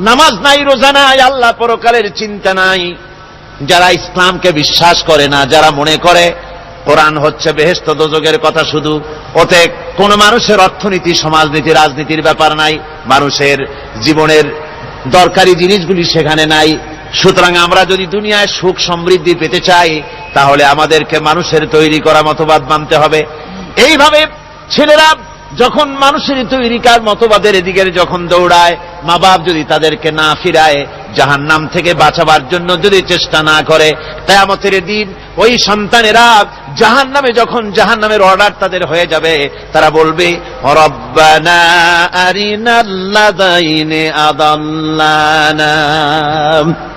নামাজ নাই, রোজা নাই, আল্লাহ পরকালের চিন্তা নাই, যারা ইসলামকে বিশ্বাস করে না, যারা মনে করে কোরআন হচ্ছে বেহেশত দোজখের কথা শুধু, ওতে কোন মানুষের অর্থনীতি, সমাজনীতি, রাজনীতির ব্যাপার নাই, মানুষের জীবনের দরকারি জিনিসগুলি সেখানে নাই। সুতরাং আমরা যদি দুনিয়ায় সুখ সমৃদ্ধি পেতে চাই, তাহলে আমাদেরকে মানুষের তৈরি করা মতবাদ মানতে হবে। এইভাবে ছেলেরা যখন মানুষের তৈরিকার মতবাদের এদিকে যখন দৌড়ায়, মা বাপ যদি তাদেরকে না ফিরায়, জাহান্নাম থেকে বাঁচাবার জন্য যদি চেষ্টা না করে, কিয়ামতের দিন ওই সন্তানেরা জাহান্নামে, যখন জাহান্নামের অর্ডার তাদের হয়ে যাবে, তারা বলবে, রব্বানা আরিনাল্লাযাইনি আদাল্লানা,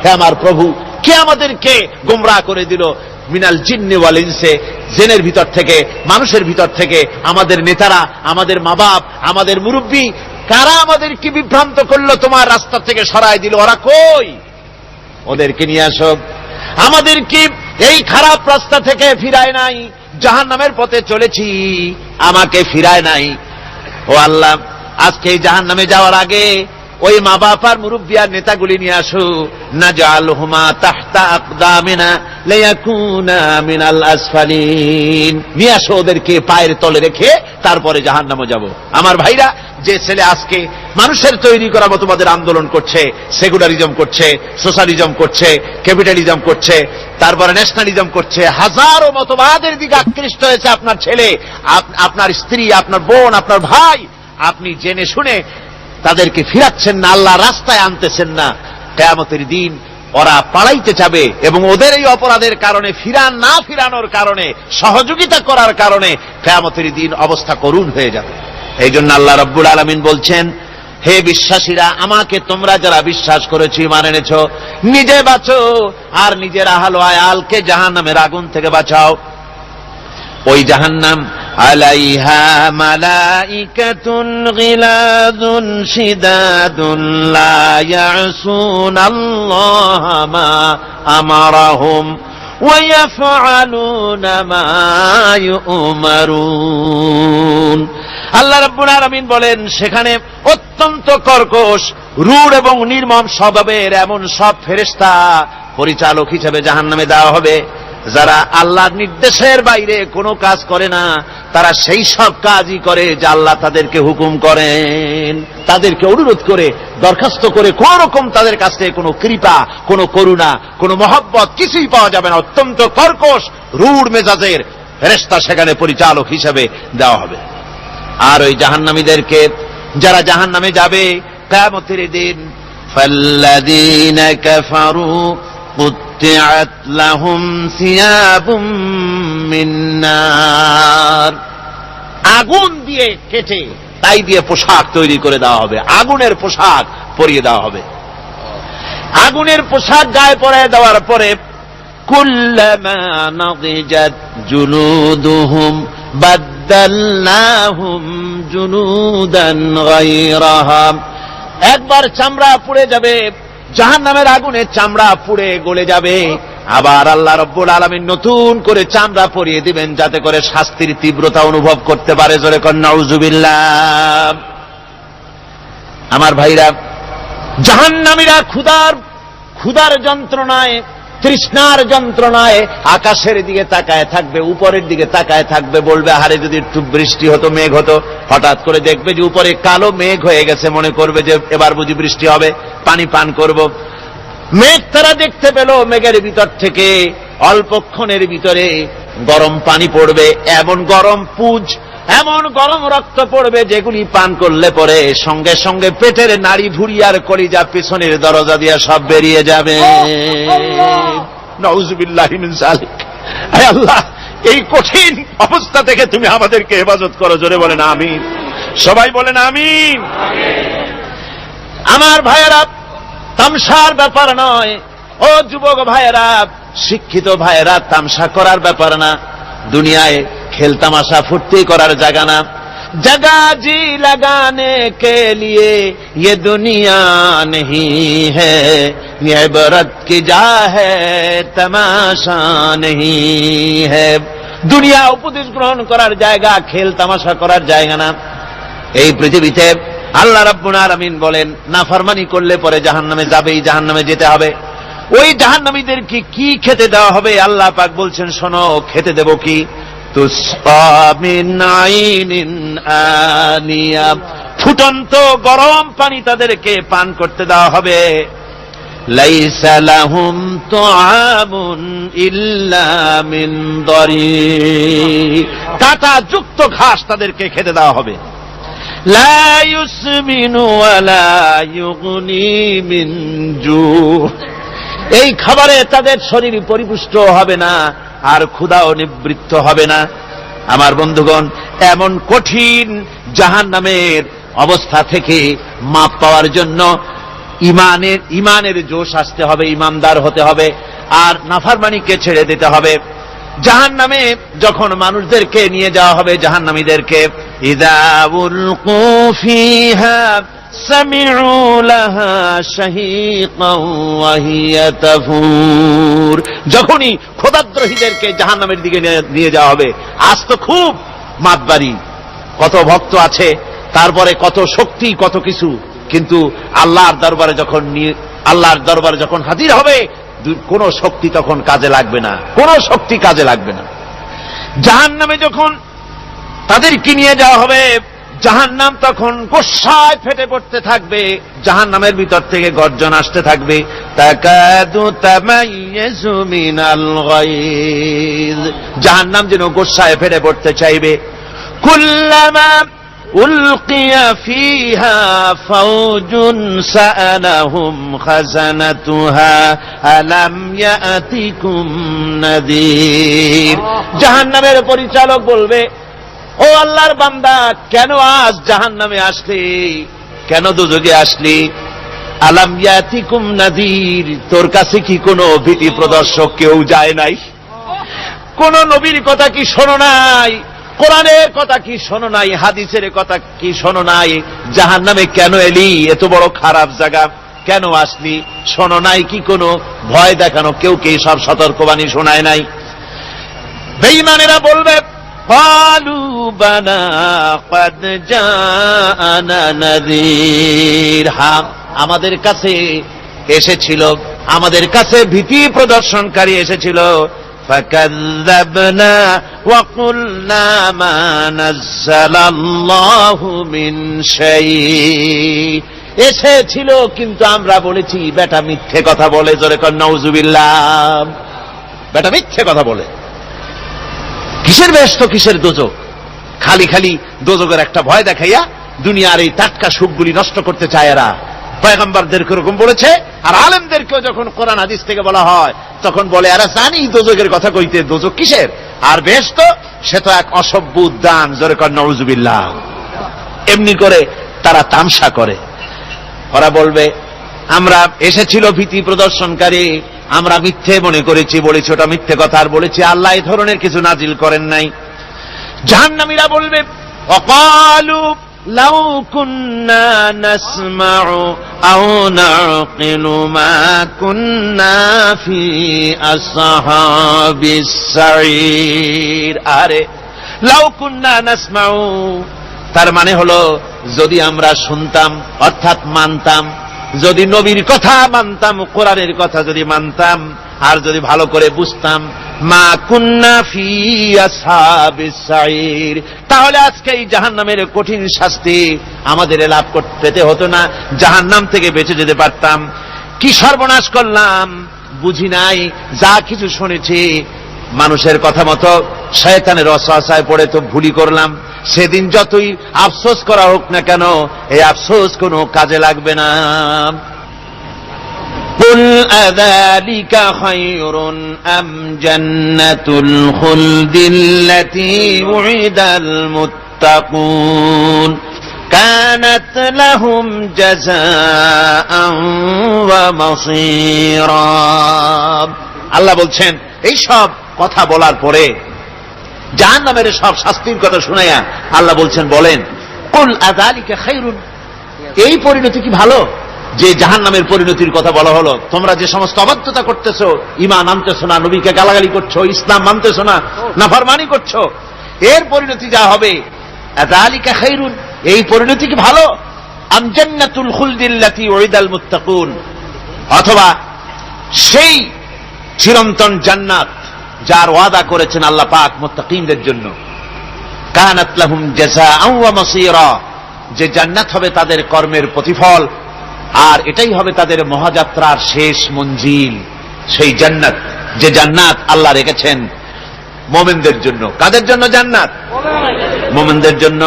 হে আমার প্রভু, কে আমাদেরকে গোমরাহ করে দিল, মিনাল জিন্নি ওয়াল ইনসে, জিনের ভিতর থেকে, মানুষের ভিতর থেকে, আমাদের নেতারা, আমাদের মা বাপ, আমাদের মুরব্বী, কারা আমাদেরকে বিভ্রান্ত করলো, তোমার রাস্তা থেকে সরায় দিল, ওরা কই? ওদেরকে নিয়ে আসো। আমাদেরকে এই খারাপ রাস্তা থেকে ফিরায় নাই, জাহান্নামের পথে চলেছি, আমাকে ফিরায় নাই। ও আল্লাহ, আজকে এই জাহান্নামে যাওয়ার আগে ওই মা বাপ আর মুরব্বী আর নেতাগুলি নিয়ে আসো। নাজআলহুমা তাহতা আকদামিনা লিয়াকুনা মিনাল আসফালিন, নিয়ে আসো ওদেরকে পায়ের তলে রেখে তারপরে জাহান্নামে যাব। আমার ভাইরা, যে ছেলে আজকে মানুষের তৈরি করা মতবাদের আন্দোলন করছে, সেকুলারিজম করছে, সোশ্যালিজম করছে, ক্যাপিটালিজম করছে, তারপরে ন্যাশনালিজম করছে, হাজারো মতবাদের দিকে আকৃষ্ট হয়েছে আপনার ছেলে, আপনার স্ত্রী, আপনার বোন, আপনার ভাই, আপনি জেনে শুনে তাদেরকে ফিরাচ্ছেন না, আল্লাহ রাস্তায় আনতেছেন না। কিয়ামতের দিন ওরা পালাইতে যাবে, এবং ওদের এই অপরাধের কারণে, না ফিরানোর কারণে, সহযোগিতা করার কারণে কিয়ামতের দিন অবস্থা করুণ হয়ে যাবে। এই জন্য আল্লাহ রাব্বুল আলামিন বলছেন, হে বিশ্বাসীরা, আমাকে তোমরা যারা বিশ্বাস করেছো, ঈমান এনেছো, নিজে বাঁচো আর নিজের আহল আয়ালকে জাহান্নামের আগুন থেকে বাঁচাও। ওই জাহান্নাম আলাইহা মালাইকাতুন গিলাযুন শিদাদুন লা ইয়াসুনাল্লাহা মা আমারাহুম ওয়া ইয়াফআলুনা মা ইউমারুন। আল্লাহ রাব্বুল আলামিন বলেন, সেখানে অত্যন্ত কর্কশ, রূঢ় এবং নির্মম স্বভাবের এমন সব ফেরেশতা পরিচালক হিসেবে জাহান্নামে দেওয়া হবে, যারা আল্লাহর নির্দেশের বাইরে কোনো কাজ করে না, তারা সেই সব কাজই করে যা আল্লাহ তাদেরকে হুকুম করেন। তাদেরকে অনুরোধ করে, দরখাস্ত করে কোন রকম তাদের কাছ থেকে কোনো কৃপা, কোনো করুণা, কোনো মহব্বত কিছুই পাওয়া যাবে না। অত্যন্ত কর্কশ, রূঢ় মেজাজের ফেরেশতা সেখানে পরিচালক হিসেবে দেওয়া হবে। আর ওই জাহান্নামীদেরকে, যারা জাহান্নামে যাবে কিয়ামতের দিন, ফাল্লাযীনা কাফারু কুত্তিআত লাহুম সিয়াবুম মিন নার, আগুন দিয়ে কেটে তাই দিয়ে পোশাক তৈরি করে দেওয়া হবে, আগুনের পোশাক পরিয়ে দেওয়া হবে। আগুনের পোশাক গায়ে পরায় দেওয়ার পরে, কুল্লামা নাদিজাত জুলুদুহুম বাদদালনাহুম জুলুদান গায়রাহা, একবার চামড়া পুড়ে যাবে, জাহান্নামের আগুনে চামড়া পুড়ে গলে যাবে, আবার আল্লাহ রাব্বুল আলামিন নতুন করে চামড়া পরিয়ে দিবেন, যাতে করে শাস্তির তীব্রতা অনুভব করতে পারে। জোরে কর নাউযুবিল্লাহ। আমার ভাইরা, জাহান্নামীরা ক্ষুধার যন্ত্রণায়, তৃষ্ণার যন্ত্রণায় আকাশের দিকে তাকায় থাকবে, উপরের দিকে তাকায় থাকবে, বলবে, আরে যদি একটু বৃষ্টি হতো, মেঘ হতো। হঠাৎ করে দেখবে যে উপরে কালো মেঘ হয়ে গেছে, মনে করবে যে এবার বুঝি বৃষ্টি হবে, পানি পান করব। মেঘ তারা দেখতে পেল, মেঘের ভিতর থেকে অল্পক্ষণের ভিতরে গরম পানি পড়বে, এমন গরম পুজ, এমন গরম রক্ত পড়বে, যেগুলি পান করলে পরে সঙ্গে সঙ্গে পেটের নাড়ি, ভুঁড়ি আর কলিজা পিছনের দরজা দিয়ে সব বেরিয়ে যাবে। নাউযুবিল্লাহি মিন যালিক। হে আল্লাহ, এই কঠিন অবস্থা থেকে তুমি আমাদেরকে হেফাজত করো। জোরে বলেন আমিন। সবাই বলেন আমিন। আমার ভাইয়েরা, তামসার ব্যাপার নয়। ও যুবক ভাইয়েরা, শিক্ষিত ভাইয়েরা, তামসা করার ব্যাপার না। দুনিয়ায় খেল তামাশা ফুর্তি করার জায়গা না। जगह जी लगाने के लिए ये दुनिया नहीं है, ये इबरत की जा है तमाशा नहीं है। দুনিয়া উপদেশ গ্রহণ করার জায়গা, খেল তামাশা করার জায়গা না। এই পৃথিবীতে আল্লাহ রাব্বুল আলামিন বলেন, নাফরমানি করলে পরে জাহান্নামে যাবেই, জাহান্নামে যেতে হবে। ওই জাহান্নামীদেরকে কি খেতে দেওয়া হবে? আল্লাহ পাক বলছেন, শোনো, খেতে দেব কি? তুসকা মিন আইনিন আনিয়া, ফুটন্ত গরম পানি তাদেরকে পান করতে দেওয়া হবে। লাইসা লাহুম তুআমুন ইল্লা মিন দারি, কাঁটা যুক্ত ঘাস তাদেরকে খেতে দেওয়া হবে। লা ইউসমিনু ওয়ালা ইউগনি মিন জু, এই খাবারে তাদের শরীর পরিপুষ্ট হবে না, আর ক্ষুধাও নিবৃত্ত হবে না। আমার বন্ধুগণ, এমন কঠিন জাহান্নামের অবস্থা থেকে মাপ পাওয়ার জন্য ইমানের জোশ আসতে হবে, ইমানদার হতে হবে, আর নাফরমানিকে ছেড়ে দিতে হবে। জাহান্নামে যখন মানুষদেরকে নিয়ে যাওয়া হবে, জাহান্নামীদেরকে, ইযা উলকু ফিহা সামিউ লাহা শাহীকান ওয়া হিয়া তাফুর, যখনই খোদাদ্রোহীদেরকে জাহান্নামের দিকে নিয়ে যাওয়া হবে, আজ তো খুব মাতবাড়ি, কত ভক্ত আছে, তারপরে কত শক্তি, কত কিছু, কিন্তু আল্লাহর দরবারে যখন হাজির হবে, কোন শক্তি তখন কাজে লাগবে না, কোন শক্তি কাজে লাগবে না। জাহান্নামে যখন তাদেরকে নিয়ে যাওয়া হবে, জাহান্নাম তখন গোসায় ফেটে পড়তে থাকবে, জাহান্নামের ভিতর থেকে গর্জন আসতে থাকবে, তাকাদু তামাইয়াজু মিনাল গায়জ, জাহান্নাম যেন গোসায় ফেটে পড়তে চাইবে। কুল্লামা উলকিয়া ফিহা ফাওজুন সাআলাহুম খাজানাতুহা আলাম ইয়াতিকুম নাযীর, জাহান্নামের পরিচালক বলবে, ও আল্লাহর বান্দা, কেন আজ জাহান্নামে আসলি, কেন দোজখে আসলি? আলাম ইয়াতিকুম নাযীর, তোর কাছে কি কোনো ভীতি প্রদর্শক কেউ যায় নাই? কোন নবীর কথা কি শোনো নাই? কোরআনের কথা কি শোনো নাই? হাদিসের কথা কি শোনো নাই? জাহান্নামে কেন এলি? এত বড় খারাপ জায়গা কেন আসলি? শোনো নাই কি কোনো ভয় দেখানো কেউ কে সব সতর্কবাণী শোনায় নাই? বেঈমানেরা বলবে, ক্বালু বালা ক্বাদ জাআনা নাযীর, হ্যাঁ আমাদের কাছে এসেছিল, আমাদের কাছে ভীতি প্রদর্শনকারী এসেছিল। ফাকাযযাবনা ওয়া কুলনা মা নাযালাল্লাহু মিন শাই, এসেছিল কিন্তু আমরা বলেছি বেটা মিথ্যে কথা বলে। জোরে কর নাউযুবিল্লাহ, বেটা মিথ্যে কথা বলে। কিসের বেহেশত, কিসের দোজখ? খালি খালি দোজখের একটা ভয় দেখাইয়া দুনিয়ার এই টাটকা সুখগুলি নষ্ট করতে চায় এরা। পয়গম্বরদেরকে এরকম বলেছে, আর আলেমদেরকেও যখন কোরআন হাদিস থেকে বলা হয় তখন বলে, এরা জানি দোজখের কথা কইতে, দোজখ কিসের, আর বেহেশত সে তো এক অসভ্য উদ্যান। জোরে কর নাউযুবিল্লাহ। এমনি করে তারা তামসা করে। ওরা বলবে, আমরা এসেছিল ভীতি প্রদর্শনকারী, আমরা মিথ্যে মনে করেছি, বলেছি ওটা মিথ্যে কথা, আর বলেছি আল্লাহ এই ধরনের কিছু নাজিল করেন নাই। জাহান্নামীরা বলবে, ওয়াকালু লাউ কুন্না নাসমাউ আও নাকিলু মা কুন্না ফি আসহাবিস সাঈর, আরে লাউ কুন্না নাসমাউ, তার মানে হলো যদি আমরা শুনতাম, অর্থাৎ মানতাম, যদি নবীর কথা মানতাম, কোরআনের কথা যদি মানতাম, আর যদি ভালো করে বুঝতাম, মা কুন্না ফি আসহাবিস সাঈর, তাহলে আজকে এই জাহান্নামের কঠিন শাস্তি আমাদের লাভ পেতে হতো না, জাহান্নাম থেকে বেঁচে যেতে পারতাম। কি সর্বনাশ করলাম, বুঝি নাই, যা কিছু শুনেছি মানুষের কথা মতো শয়তানের ওয়াসওয়াসায় পড়ে তো ভুলই করলাম। সেদিন যতই আফসোস করা হোক না কেন, এই আফসোস কোনো কাজে লাগবে না। কুল আযালিকা খায়রুন আম জান্নাতুল খুলদিল্লাতী উইদাল মুত্তাকুন, কানাত লাহুম জাযাআন ওয়া মাসীরা। আল্লাহ বলছেন এই সব কথা বলার পরে জাহান্নামের সব শাস্তির কথা শুনাইয়া আল্লাহ বলছেন বলেন কুল আযালিকা খায়রুন, এই পরিণতি কি ভালো যে জাহান্নামের পরিণতির কথা বলা হলো? তোমরা যে সমস্ত অবাধ্যতা করতেছো, ঈমান আনতেছো না, নবীকে গালাগালি করছো, ইসলাম মানতেছো না, নাফরমানি করছো, এর পরিণতি যা হবে আযালিকা খায়রুন, এই পরিণতি কি ভালো? আম জান্নাতুল খুলদিল্লাতী উইদাল মুত্তাকুন, অথবা সেই চিরন্তন জান্নাত যার ওয়াদা করেছেন আল্লাহ পাক মুত্তাকিনদের জন্য। কানাত লাহুম জাযাআন ওয়া মাসীরা, যে জান্নাত হবে তাদের কর্মের প্রতিফল, আর এটাই হবে তাদের মহাযাত্রার শেষ মঞ্জিল। সেই জান্নাত, যে জান্নাত আল্লাহ রেখেছেন মুমিনদের জন্য। কাদের জন্য জান্নাত? মুমিনদের জন্য।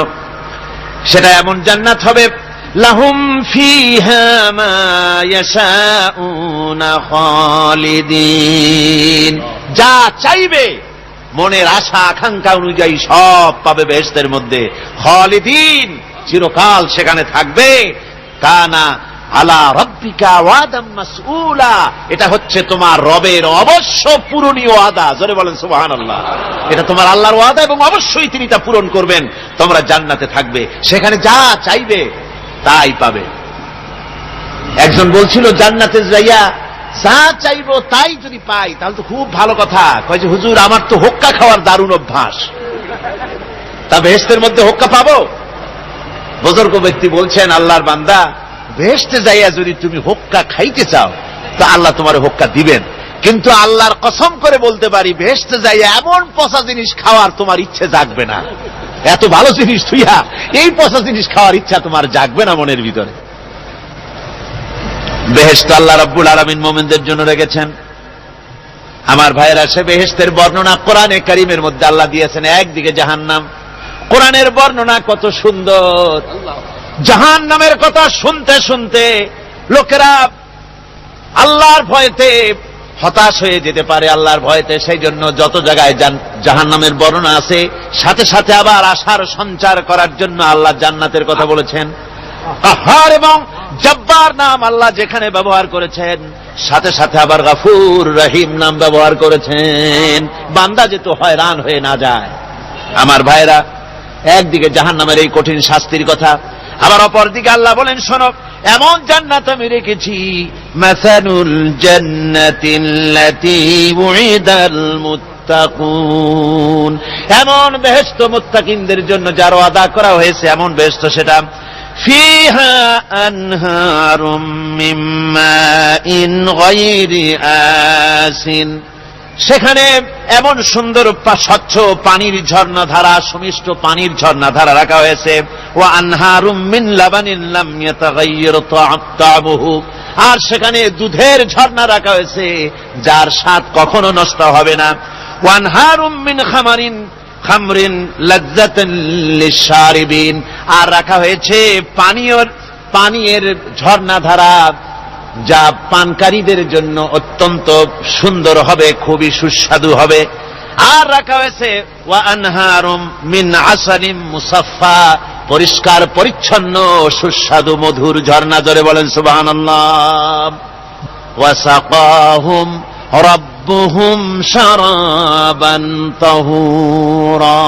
সেটা এমন জান্নাত হবে লাহুম ফিহা মা ইয়াশাউনা খালিদিন, যা চাইবে মনের আশা আকাঙ্ক্ষা অনুযায়ী সব পাবে বেহেশতের মধ্যে। খালিদিন, চিরকাল সেখানে থাকবে। কানা আলা রাব্বিকা ওয়াদাম মাসউলা, এটা হচ্ছে তোমার রবের অবশ্য পূরণীয় ওয়াদা। জোরে বলেন সুবহানাল্লাহ। এটা তোমার আল্লাহর ওয়াদা এবং অবশ্যই তিনি তা পূরণ করবেন। তোমরা জান্নাতে থাকবে, সেখানে যা চাইবে তাই পাবে। একজন বলছিল জান্নাতে যাইয়া যা চাইবো তাই যদি পাই তাহলে তো খুব ভালো কথা। কয় যে হুজুর আমার তো হোক্কা খাওয়ার দারুণ অভ্যাস, তা বেহেশতের মধ্যে হোক্কা পাবো? বুজুর্গ ব্যক্তি বলছেন আল্লাহর বান্দা, বেহেশতে যাইয়া যদি তুমি হোক্কা খাইতে চাও তো আল্লাহ তোমার হোক্কা দিবেন, কিন্তু আল্লাহর কসম করে বলতে পারি বেহেশতে যাইয়া এমন পচা জিনিস খাওয়ার তোমার ইচ্ছে জাগবে না। এত ভালো জিনিস তুইয়া এই পচা জিনিস খাওয়ার ইচ্ছা তোমার জাগবে না মনের ভিতরে। বেহেশত আল্লাহ রাব্বুল আলামিন মুমিনদের জন্য রেখেছেন। আমার ভাইয়েরা, সে বেহেশতের বর্ণনা কোরআনে কারীমের মধ্যে আল্লাহ দিয়েছেন। একদিকে জাহান্নাম, কোরআনের বর্ণনা কত সুন্দর। জাহান্নামের কথা শুনতে শুনতে লোকেরা আল্লাহর ভয়েতে হতাশ হয়ে যেতে পারে, আল্লাহর ভয়েতে। সেই জন্য যত জায়গায় জাহান্নামের বর্ণনা আছে সাথে সাথে আবার আশার সঞ্চার করার জন্য আল্লাহ জান্নাতের কথা বলেছেন। কাহ্হার এবং জব্বার নাম আল্লাহ যেখানে ব্যবহার করেছেন সাথে সাথে আবার গফুর রহিম নাম ব্যবহার করেছেন, বান্দা যেন হয়রান হয়ে না যায়। আমার ভাইরা, একদিকে জাহান্নামের এই কঠিন শাস্তির কথা, আবার অপর দিকে আল্লাহ বলেন শোনো, এমন জান্নাত আমি রেখেছি মাসানুল জান্নাতিল্লাতী উইদাল মুত্তাকুন, এমন বেহেশত মুত্তাকিনদের জন্য যার ওয়াদা করা হয়েছে এমন বেহেশত, সেটা ফিহা আনহারুম মিন মাইন গায়রি আসিন, সেখানে এমন সুন্দর স্বচ্ছ পানির ঝর্ণাধারা, সুমিষ্ট পানির ঝর্ণাধারা রাখা হয়েছে। ওয়া আনহারুম মিন লাবানিন লাম ইয়াতাগায়্যার তা'মুহু, আর সেখানে দুধের ঝর্ণা রাখা হয়েছে যার স্বাদ কখনো নষ্ট হবে না। ওয়া আনহারুম মিন খামরিন লাযযাতান লিশশারিবিন, আর রাখা হয়েছে পানীয়ের ঝর্ণাধারা যা পানকারীদের জন্য অত্যন্ত সুন্দর হবে, খুবই সুস্বাদু হবে। আর রাখা হয়েছে ওয়া আনহারুম মিন আসালিম মুসাফফা, পরিষ্কার পরিচ্ছন্ন সুস্বাদু মধুর ঝর্ণা। জোরে বলেন সুবহানাল্লাহ। ওয়া সাকাহুম রাব্বুহুম শারাবান তাহুরা,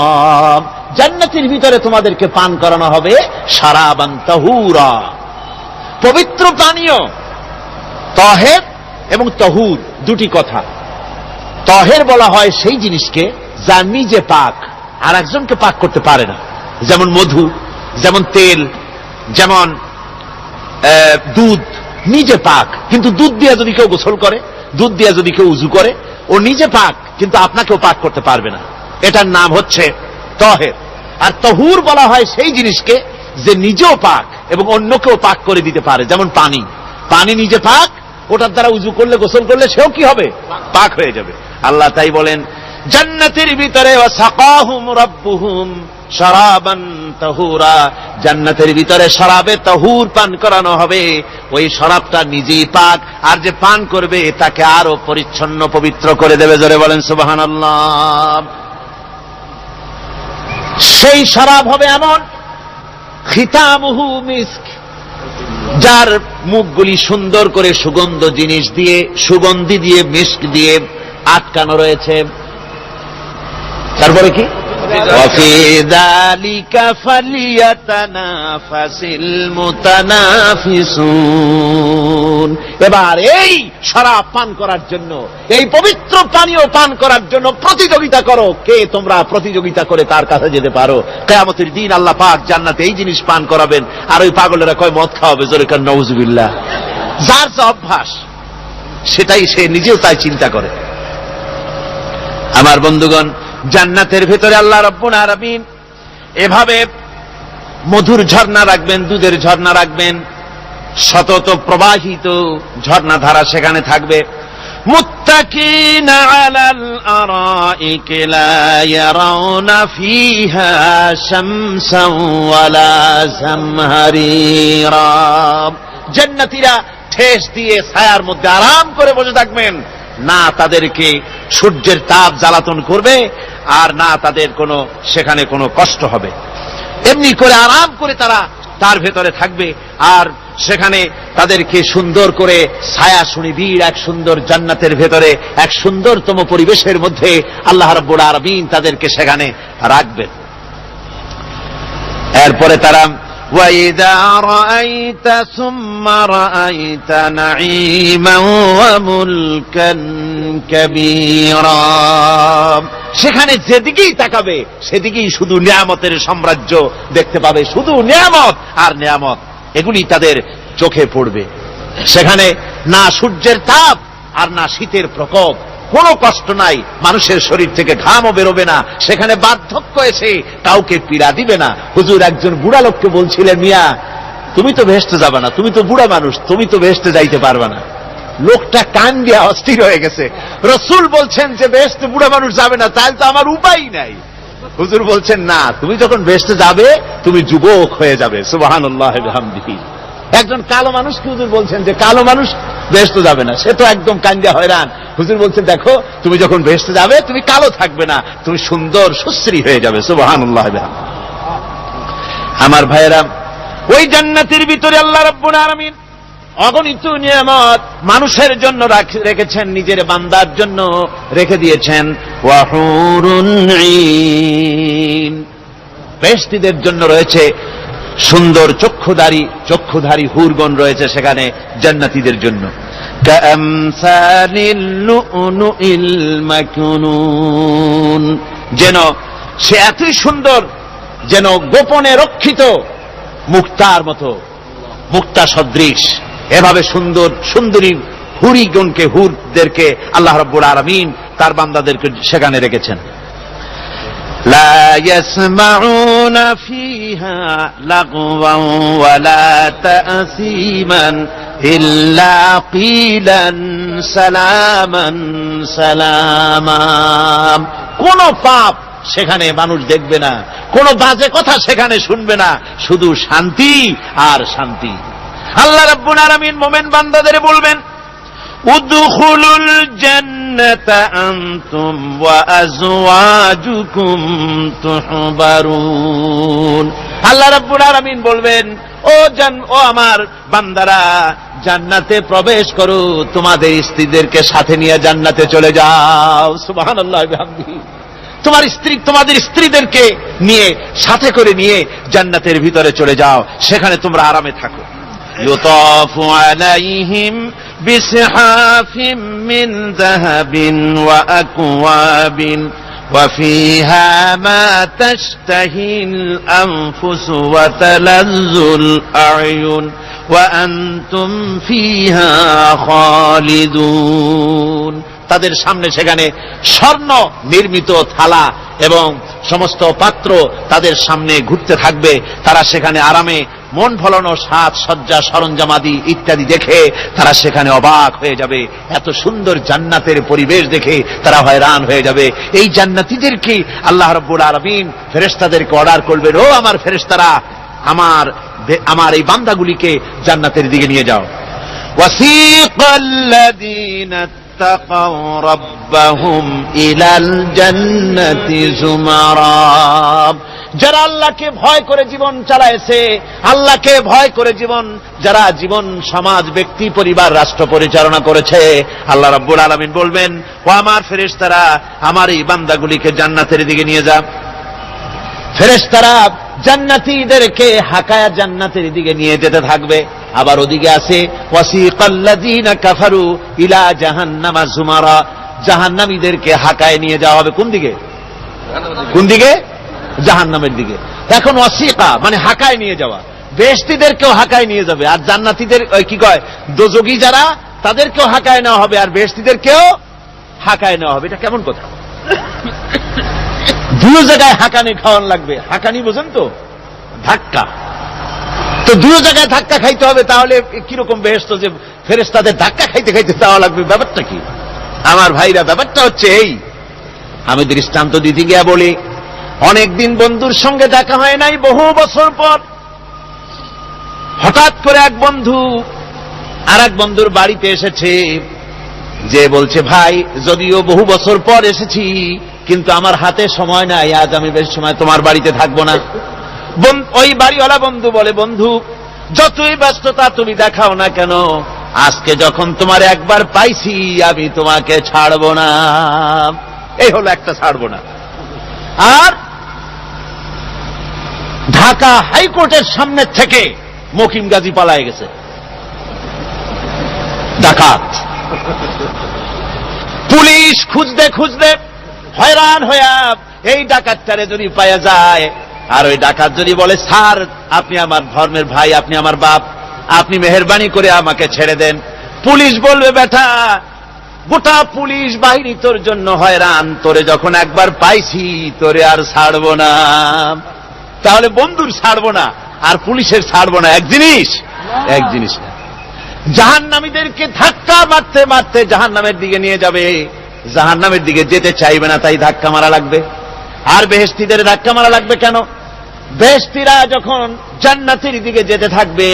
জান্নাতের ভিতরে তোমাদেরকে পান করানো হবে শারাবান তাহুরা, পবিত্র পানীয়। তাহের এবং তাহুর দুটি কথা। তাহের বলা হয় সেই জিনিসকে যা নিজে পাক আর একজনকে পাক করতে পারে না, যেমন মধু, যেমন তেল, যেমন দুধ নিজে পাক, কিন্তু দুধ দিয়ে যদি কেউ গোসল করে, দুধ দিয়ে যদি কেউ উযু করে, ও নিজে পাক কিন্তু আপনাকেও পাক করতে পারবে না। এটার নাম হচ্ছে তাহের। আর তাহুর বলা হয় সেই জিনিসকে যে নিজেও পাক এবং অন্যকেও পাক করে দিতে পারে, যেমন পানি। পানি নিজে পাক, ওটার দ্বারা উযু করলে গোসল করলে সেও কি হবে? পাক হয়ে যাবে। আল্লাহ তাই বলেন জান্নাতের ভিতরে ওয়াসাকাহুম রাব্বুহুম শারাবান তাহুরা, জান্নাতের ভিতরে শরাবে তাহুর পান করানো হবে। ওই শরাবটা নিজেই পাক, আর যে পান করবে তাকে আরো পরিচ্ছন্ন পবিত্র করে দেবে। জোরে বলেন সুবহানাল্লাহ। সেই শরাব হবে এমন খিতামুহু মিস্ক, যার মুখগুলি সুন্দর করে সুগন্ধ জিনিস দিয়ে, সুগন্ধি দিয়ে, মিস্ক দিয়ে আটকানো রয়েছে। তারপরে কি? ওয়াফি যালিকা ফালিয়াতানাফাসিল মুতানাফিসুন। এবার এই শরাব পান করার জন্য, এই পবিত্র পানীয় পান করার জন্য প্রতিযোগিতা করো, কে তোমরা প্রতিযোগিতা করে তার কাছে যেতে পারো। কিয়ামতের দিন আল্লাহ পাক জান্নাতে এই জিনিস পান করাবেন, আর ওই পাগলেরা কয় মদ খাওয়াবে, জোরে কান নাউযুবিল্লাহ। যার যা অভ্যাস সেটাই সে নিজেও তাই চিন্তা করে। আমার বন্ধুগণ, জান্নাতের ভেতরে আল্লাহ রাব্বুল আলামিন এভাবে মধুর ঝর্ণা রাখবেন, দুধের ঝর্ণা রাখবেন, সতত প্রবাহিত ঝর্ণা ধারা সেখানে থাকবে। মুত্তাকিনা আলাল আরাইকি লা ইয়ারাউনা ফিহা শামসান ওয়ালা জামহারিরা। জান্নাতীরা ঠেস দিয়ে ছায়ার মধ্যে আরাম করে বসে থাকবেন, না তাদেরকে সূর্যের তাপ জ্বালাতন করবে, আর না তাদের কোনো সেখানে কোনো কষ্ট হবে। এমনি করে আরাম করে তারা তার ভেতরে থাকবে, আর সেখানে তাদেরকে সুন্দর করে ছায়া সুনিবিড় এক সুন্দর জান্নাতের ভেতরে এক সুন্দরতম পরিবেশের মধ্যে আল্লাহ রাব্বুল আলামিন তাদেরকে সেখানে রাখবেন। এরপরে তারা وَإِذَا رَأَيْتَ ثُمَّ رَأَيْتَ نَعِيمًا وَمُلْكًا كَبِيرًا। সেখানে যেদিকেই তাকাবে সেদিকেই শুধু নিয়ামতের সাম্রাজ্য দেখতে পাবে, শুধু নিয়ামত আর নিয়ামত, এগুলি তাদের চোখে পড়বে। সেখানে না সূর্যের তাপ আর না শীতের প্রকোপ, কোনো কষ্ট নাই, মানুষের শরীর থেকে ঘামও বেরোবে না, সেখানে বার্ধক্য এসে কাউকে পীড়া দিবে না। হুজুর একজন বুড়া লোককে বলছিলেন, মিয়া তুমি তো বেহেশতে যাবে না, তুমি তো বুড়া মানুষ, তুমি তো বেহেশতে যাইতে পারবে না। লোকটা কান দিয়া অস্থির হয়ে গেছে। রাসূল বলছেন যে বেহেশতে বুড়া মানুষ যাবে না, তাহলে তো আমার উপায় নাই। হুজুর বলছেন না, তুমি যখন বেহেশতে যাবে তুমি যুবক হয়ে যাবে। সুবহানাল্লাহ ওয়া বিহামদিহি। একজন কালো মানুষকে হুজুর বলছেন যে কালো মানুষ বেহেশতে যাবে না, সে তো একদম কান্দা হয়রান। হুজুর বলছেন দেখো তুমি যখন বেহেশতে যাবে তুমি কালো থাকবে না, তুমি সুন্দর সুশ্রী হয়ে যাবে। সুবহানাল্লাহ। আমার ভাইয়েরা, ওই জান্নাতের ভিতরে আল্লাহ রাব্বুল আলামিন অগণিত নিয়ামত মানুষের জন্য রেখেছেন, নিজের বান্দার জন্য রেখে দিয়েছেন। ওয়া হুরুন ঈন, বেহেশতীদের জন্য রয়েছে সুন্দর চক্ষুধারী হুরগণ রয়েছে সেখানে জান্নাতীদের জন্য। কামসালিল লুউলুইল মাকনুন, যেন সে এতই সুন্দর, যেন গোপনে রক্ষিত মুক্তার মতো, মুক্তা সদৃশ। এভাবে সুন্দর সুন্দরী হুরিগণকে, হুরদেরকে আল্লাহ রাব্বুল আলামিন তার বান্দাদেরকে সেখানে রেখেছেন। لا يسمعون فيها لغوا ولا تأثيما إلا قيلا سلاما سلاما। কোন পাপ সেখানে মানুষ দেখবে না, কোন বাজে কথা সেখানে শুনবে না, শুধু শান্তি আর শান্তি। আল্লাহ রাব্বুল আলামিন মুমিন বান্দাদের বলবেন, উদখুলুল জান্নাতা আনতুম ওয়া আজওয়াজুকুম তুহবারুন। আল্লাহ রাব্বুল আলামিন বলবেন, ও আমার বান্দারা, জান্নাতে প্রবেশ করো, তোমাদের স্ত্রীদেরকে সাথে নিয়ে জান্নাতে চলে যাও। সুবহানাল্লাহ ওয়া বিহামদিহি। তোমাদের স্ত্রীদেরকে নিয়ে, সাথে করে নিয়ে জান্নাতের ভিতরে চলে যাও, সেখানে তোমরা আরামে থাকো। ইউতাফু আলাইহিম বিসহাফিম মিন যাহাবিন ওয়া আকওয়াবিন ওয়া ফিহা মা তাশতাহিল আনফুসু ওয়া তালাজ্জুল আ'য়ুন ওয়া আনতুম ফিহা খালিদুন। তাদের সামনে সেখানে স্বর্ণ নির্মিত থালা এবং সমস্ত পাত্র তাদের সামনে ঘুরতে থাকবে। তারা সেখানে আরামে মন ভোলানো সাজ সজ্জা সরঞ্জামাদি ইত্যাদি দেখে তারা সেখানে অবাক হয়ে যাবে। এত সুন্দর জান্নাতের পরিবেশ দেখে তারা হয়রান হয়ে যাবে। এই জান্নাতীদেরকে আল্লাহ রাব্বুল আলামিন ফেরেশতাদেরকে অর্ডার করবেন, ও আমার ফেরেশতারা, আমার এই বান্দাগুলিকে জান্নাতের দিকে নিয়ে যাও। ওয়াসিকাল্লাযীনা اتقوا ربهم إلى الجنة زمرا। যারা আল্লাহকে ভয় করে জীবন চালায়েছে, আল্লাহকে ভয় করে যারা জীবন, সমাজ, ব্যক্তি, পরিবার, রাষ্ট্র পরিচালনা করেছে, আল্লাহ রাব্বুল আলামিন বলবেন, ও আমার ফেরেশতারা, আমার এই বান্দাগুলিকে জান্নাতের দিকে নিয়ে যা। ফেরেশতারা জান্নাতীদেরকে হাকায়া জান্নাতের দিকে নিয়ে যেতে থাকবে। আবার ওদিকে আছে ওয়াসিকাল্লাযীনা কাফারু ইলা জাহান্নামা যুমারা, জাহান্নামীদেরকে হাকায় নিয়ে যাওয়া হবে কোন দিকে? কোন দিকে? জাহান্নামের দিকে। এখন ওয়াসিকা মানে হাকায় নিয়ে যাওয়া, বেহেশতীদেরকেও হাকায় নিয়ে যাবে, আর জান্নাতীদের কি কয় দোজখী যারা তাদেরকেও হাকায় নেওয়া হবে, আর বেহেশতীদেরকেও হাকায় নেওয়া হবে। এটা কেমন কথা? দুই জায়গায় হাকানি খাওয়ান লাগবে। হাকানি বোঝেন তো? ধাক্কা। তো দুই জায়গায় ধাক্কা খাইতে হবে, তাহলে কিরকম বেহেশত যে ফেরেশতাদের ধাক্কা খাইতে খাইতে যাওয়া লাগবে, ব্যাপারটা কি? আমার ভাইরা, ব্যাপারটা হচ্ছে এই, আমি দৃষ্টান্ত দিতে গিয়া বলি, অনেকদিন বন্ধুর সঙ্গে দেখা হয় নাই, বহু বছর পর হঠাৎ করে এক বন্ধু আর এক বন্ধুর বাড়িতে এসেছে, যে বলছে, ভাই যদিও বহু বছর পর এসেছি, কিন্তু আমার হাতে সময় নাই, আজ আমি বেশি সময় তোমার বাড়িতে থাকবো না। ওই বাড়িওয়ালা বন্ধু বলে, বন্ধু যতই ব্যস্ততা তুমি দেখাও না কেন, আজকে যখন তোমার একবার পাইছি, আমি তোমাকে ছাড়বো না। এই হলো একটা ছাড়বো না। আর ঢাকা হাইকোর্টের সামনে থেকে মকিম গাজী পালায় গেছে, ডাকাত। পুলিশ খুঁজতে খুঁজতে হয়রান হইয়া এই ডাকাতটারে যদি পাওয়া যায়, আর ওই ডাকাত যদি বলে, স্যার আপনি আমার ধর্মের ভাই, আপনি আমার বাপ, আপনি মেহেরবানি করে আমাকে ছেড়ে দেন, পুলিশ বলবে, বেটা গোটা পুলিশ বাহিনী তোর জন্য হয়রান, তোরে যখন একবার পাইছি তোরে আর ছাড়বো না। তাহলে বন্ধুর ছাড়বো না আর পুলিশের ছাড়বো না এক জিনিস? এক জিনিস না। জাহান্নামীদেরকে ধাক্কা মারতে মারতে জাহান্নামের দিকে নিয়ে যাবে, জাহান্নামের দিকে যেতে চাইবে না, তাই ধাক্কা মারা লাগবে। আর বেহেশতীদের ধাক্কা মারা লাগবে কেন? বেহেশতীরা যখন জান্নাতের দিকে যেতে থাকবে,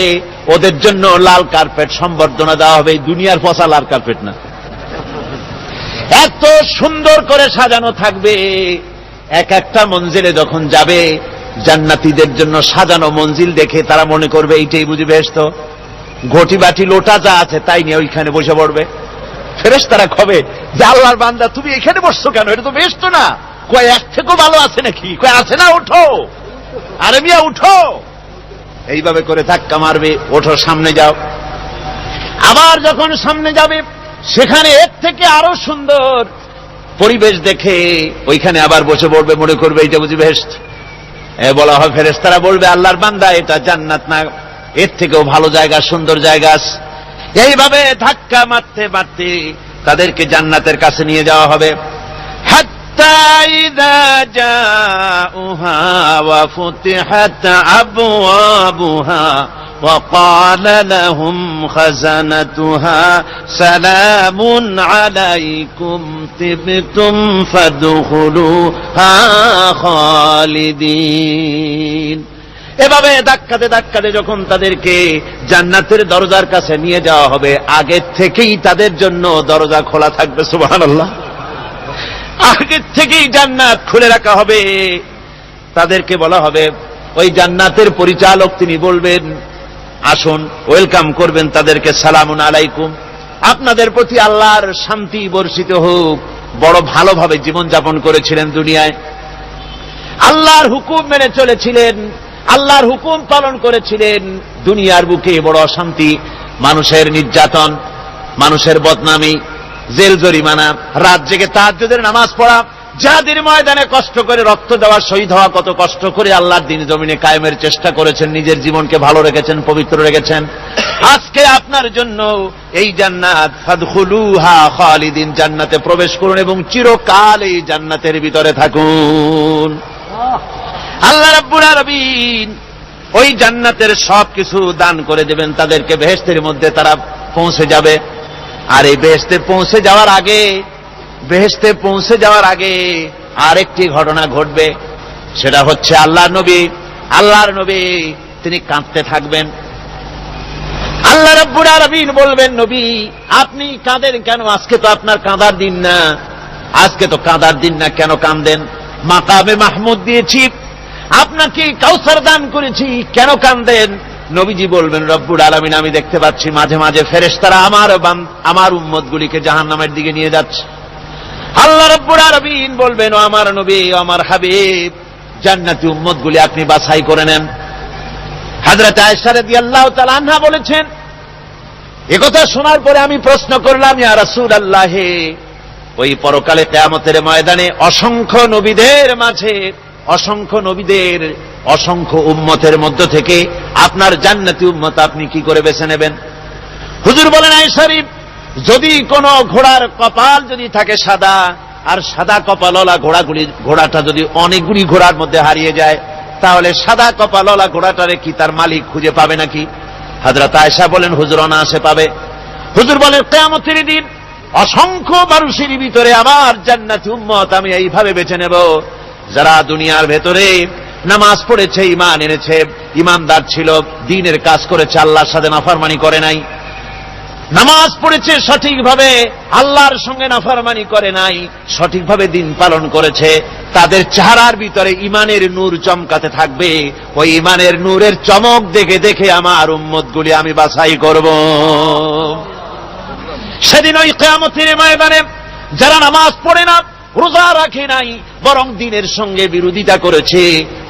ওদের জন্য লাল কার্পেট সম্বর্ধনা দেওয়া হবে, দুনিয়ার পচা লাল কার্পেট না, এত সুন্দর করে সাজানো থাকবে। এক একটা মঞ্জিলে যখন যাবে, জান্নাতীদের জন্য সাজানো মঞ্জিল দেখে তারা মনে করবে এইটাই বুঝি বেহেশত। ঘটি বাটি লোটা যা আছে তাই নিয়ে ওইখানে বসে পড়বে। ফেরেশতারা কবে যে, আল্লাহর বান্দা তুমি এখানে বসছো কেন, এটা তো বেহেশত না। কয় এক থেকেও ভালো আছে নাকি? কয় আছে না, ওঠো, আরে মিয়া উঠো। এইভাবে করে ধাক্কা মারবে, ওঠো সামনে যাও। আবার যখন সামনে যাবে, সেখানে এর থেকে আরো সুন্দর পরিবেশ দেখে ওইখানে আবার বসে পড়বে, মনে করবে এইটা বুঝি বেহেশত। বলা হয়, ফেরেশতারা বলবে, আল্লাহর বান্দা এটা জান্নাত না, এর থেকেও ভালো জায়গা, সুন্দর জায়গা আছে। এইভাবে ধাক্কা মারতে মারতে তাদেরকে জান্নাতের কাছে নিয়ে যাওয়া হবে। হাত্তা ইযা জাউহা ওয়া ফুতিহাত আবওয়াবুহা ওয়া ক্বালা লাহুম খাযানাতুহা সালামুন আলাইকুম তিবতুম ফাদখুলুহা খালিদিন। এভাবে ধাক্কাতে ধাক্কাতে যখন তাদেরকে জান্নাতের দরজার কাছে নিয়ে যাওয়া হবে, আগের থেকেই তাদের জন্য দরজা খোলা থাকবে। সুবহানাল্লাহ। আগের থেকেই জান্নাত খুলে রাখা হবে। তাদেরকে বলা হবে, ওই জান্নাতের পরিচালক তিনি বলবেন, আসুন, ওয়েলকাম করবেন তাদেরকে, সালামুন আলাইকুম, আপনাদের প্রতি আল্লাহর শান্তি বর্ষিত হোক। বড় ভালোভাবে জীবনযাপন করেছিলেন দুনিয়ায়, আল্লাহর হুকুম মেনে চলেছিলেন, আল্লাহর হুকুম পালন করেছিলেন। দুনিয়ার বুকে বড় অশান্তি, মানুষের নির্যাতন, মানুষের বদনামি, জেল জরিমানা, রাত জেগে তাহাজ্জুদের নামাজ পড়া, যাদের ময়দানে কষ্ট করে রক্ত দেওয়া, শহীদ হওয়া, কত কষ্ট করে আল্লাহর দ্বীন জমিনে কায়েমের চেষ্টা করেছেন, নিজের জীবনকে ভালো রেখেছেন, পবিত্র রেখেছেন। আজকে আপনার জন্য এই জান্নাত, ফাদখুলুহা খালিদিন, জান্নাতে প্রবেশ করুন এবং চিরকাল এই জান্নাতের ভিতরে থাকুন। আল্লাহ রাব্বুল আলামিন ওই জান্নাতের সবকিছু দান করে দেবেন তাদেরকে, বেহেশতের মধ্যে তারা পৌঁছে যাবে। আর এই বেহেশতে পৌঁছে যাওয়ার আগে আরেকটি ঘটনা ঘটবে, সেটা হচ্ছে আল্লাহর নবী তিনি কাঁদতে থাকবেন। আল্লাহ রাব্বুল আলামিন বলবেন, নবী আপনি কাঁদেন কেন? আজকে তো আপনার কাঁদার দিন না, কেন কাঁদেন? মাকামে মাহমুদ দিয়েছি, আপনাকে কাউসার দান করেছি, কেন কান্দেন? নবীজি বলবেন, রব্বুল আলামিন, আমি দেখতে পাচ্ছি মাঝে মাঝে ফেরেশতারা আমার উম্মতগুলিকে জাহান্নামের দিকে নিয়ে যাচ্ছে। আল্লাহ রব্বুল আলামিন বলবেন, ও আমার নবী, ও আমার হাবিব, জান্নাতি উম্মতগুলি আপনি বাছাই করে নেন। হযরত আয়েশা রাদিয়াল্লাহু তাআলা আনহা বলেছেন, একথা শোনার পরে আমি প্রশ্ন করলাম, ইয়া রাসূলুল্লাহ, ওই পরকালে কিয়ামতের ময়দানে অসংখ্য নবীদের মাঝে, অসংখ্য নবীদের অসংখ্য উম্মতের মধ্য থেকে আপনার জান্নাতি উম্মত আপনি কি করে বেছে নেবেন? হুজুর বলেন, আয়েশা, যদি কোন ঘোড়ার কপাল যদি থাকে সাদা, আর সাদা কপালওয়ালা ঘোড়াটা যদি অনেকগুলি ঘোড়ার মধ্যে হারিয়ে যায়, তাহলে সাদা কপালওয়ালা ঘোড়াটারে কি তার মালিক খুঁজে পাবে নাকি? হযরত আয়েশা বলেন, হুজুর অনায়াসে পাবে। হুজুর বলেন, কিয়ামতের দিন অসংখ্য মানুষের ভিতরে আমার জান্নাতি উম্মত আমি এইভাবে বেছে নেব, যারা দুনিয়ার ভেতরে নামাজ পড়েছে, ঈমান এনেছে, ঈমানদার ছিল, দ্বীনের কাজ করেছে, আল্লাহর সাথে নাফরমানি করে নাই, নামাজ পড়েছে সঠিকভাবে, আল্লাহর সঙ্গে নাফরমানি করে নাই, সঠিকভাবে দিন পালন করেছে, তাদের চেহারার ভিতরে ঈমানের নূর চমকাতে থাকবে। ওই ঈমানের নূরের চমক দেখে দেখে আমার উম্মতগুলি আমি বাছাই করব। সেদিন ওই কিয়ামতের ময়দানে যারা নামাজ পড়ে না, রোজা রাখে নাই, বরং দ্বীনের সঙ্গে বিরোধিতা করেছে,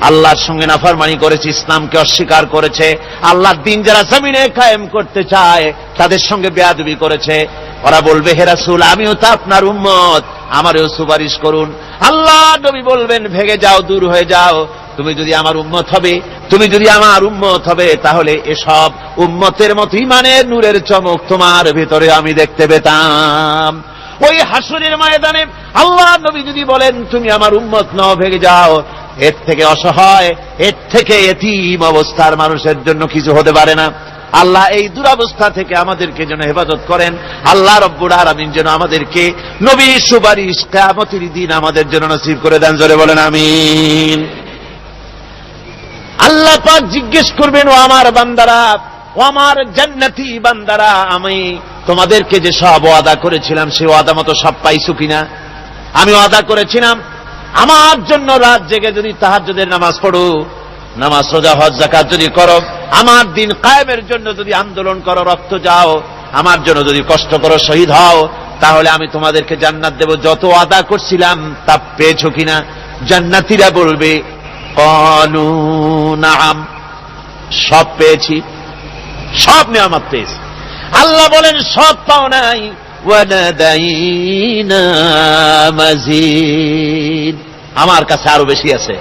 আল্লাহর সঙ্গে নাফরমানি করেছে, ইসলামকে অস্বীকার করেছে, আল্লাহর দ্বীন যারা জমিনে কায়েম করতে চায় তাদের সঙ্গে বেয়াদবি করেছে, ওরা বলবে, হে রাসূল, আমিও তো আপনার উম্মত, আমারও সুপারিশ করুন। আল্লাহ নবী বলবেন, ভেগে যাও, দূর হয়ে যাও, তুমি যদি আমার উম্মত হবে, তুমি যদি আমার উম্মত হবে, তাহলে এসব উম্মতের মতো ঈমানের নূরের চমক তোমার ভিতরে আমি দেখতে পেতাম। ওই হাসরের ময়দানে আল্লাহ নবী যদি বলেন, তুমি আমার উম্মত নও, ভেগে যাও, এর থেকে অসহায়, এর থেকে এতিম অবস্থার মানুষের জন্য কিছু হতে পারে না। আল্লাহ এই দুরবস্থা থেকে আমাদেরকে যেন হেফাজত করেন। আল্লাহ রব্বুল আলামিন যেন আমাদেরকে নবীর সুপারিশ কিয়ামতের দিন আমাদের জন্য নসিব করে দেন। জোরে বলেন আমিন। আল্লাহ পাক জিজ্ঞেস করবেন, ও আমার বান্দারা, ও আমার জান্নাতি বান্দারা, আমি তোমাদেরকে যে সব ওয়াদা করেছিলাম সেই ওয়াদা মতো সব পাইছো কিনা? আমি ওয়াদা করেছিলাম আমার জন্য রাত জেগে যদি তাহাজ্জুদের নামাজ পড়ো, নামাজ, রোজা, হজ, যাকাত যদি করো, আমার দিন কায়েমের জন্য যদি আন্দোলন করো, রক্ত যাও, আমার জন্য যদি কষ্ট করো, শহীদ হও, তাহলে আমি তোমাদেরকে জান্নাত দেব। যত ওয়াদা করছিলাম তা পেয়েছো কিনা? জান্নাতীরা বলবে, ক্বালু নাআম, সব পেয়েছি, সব নিয়ামত পেয়েছি। আল্লাহ বলেন, সব পাও নাই, ওয়ালাদাইনা মাজিদ, আমার কাছে আরো বেশি আছে।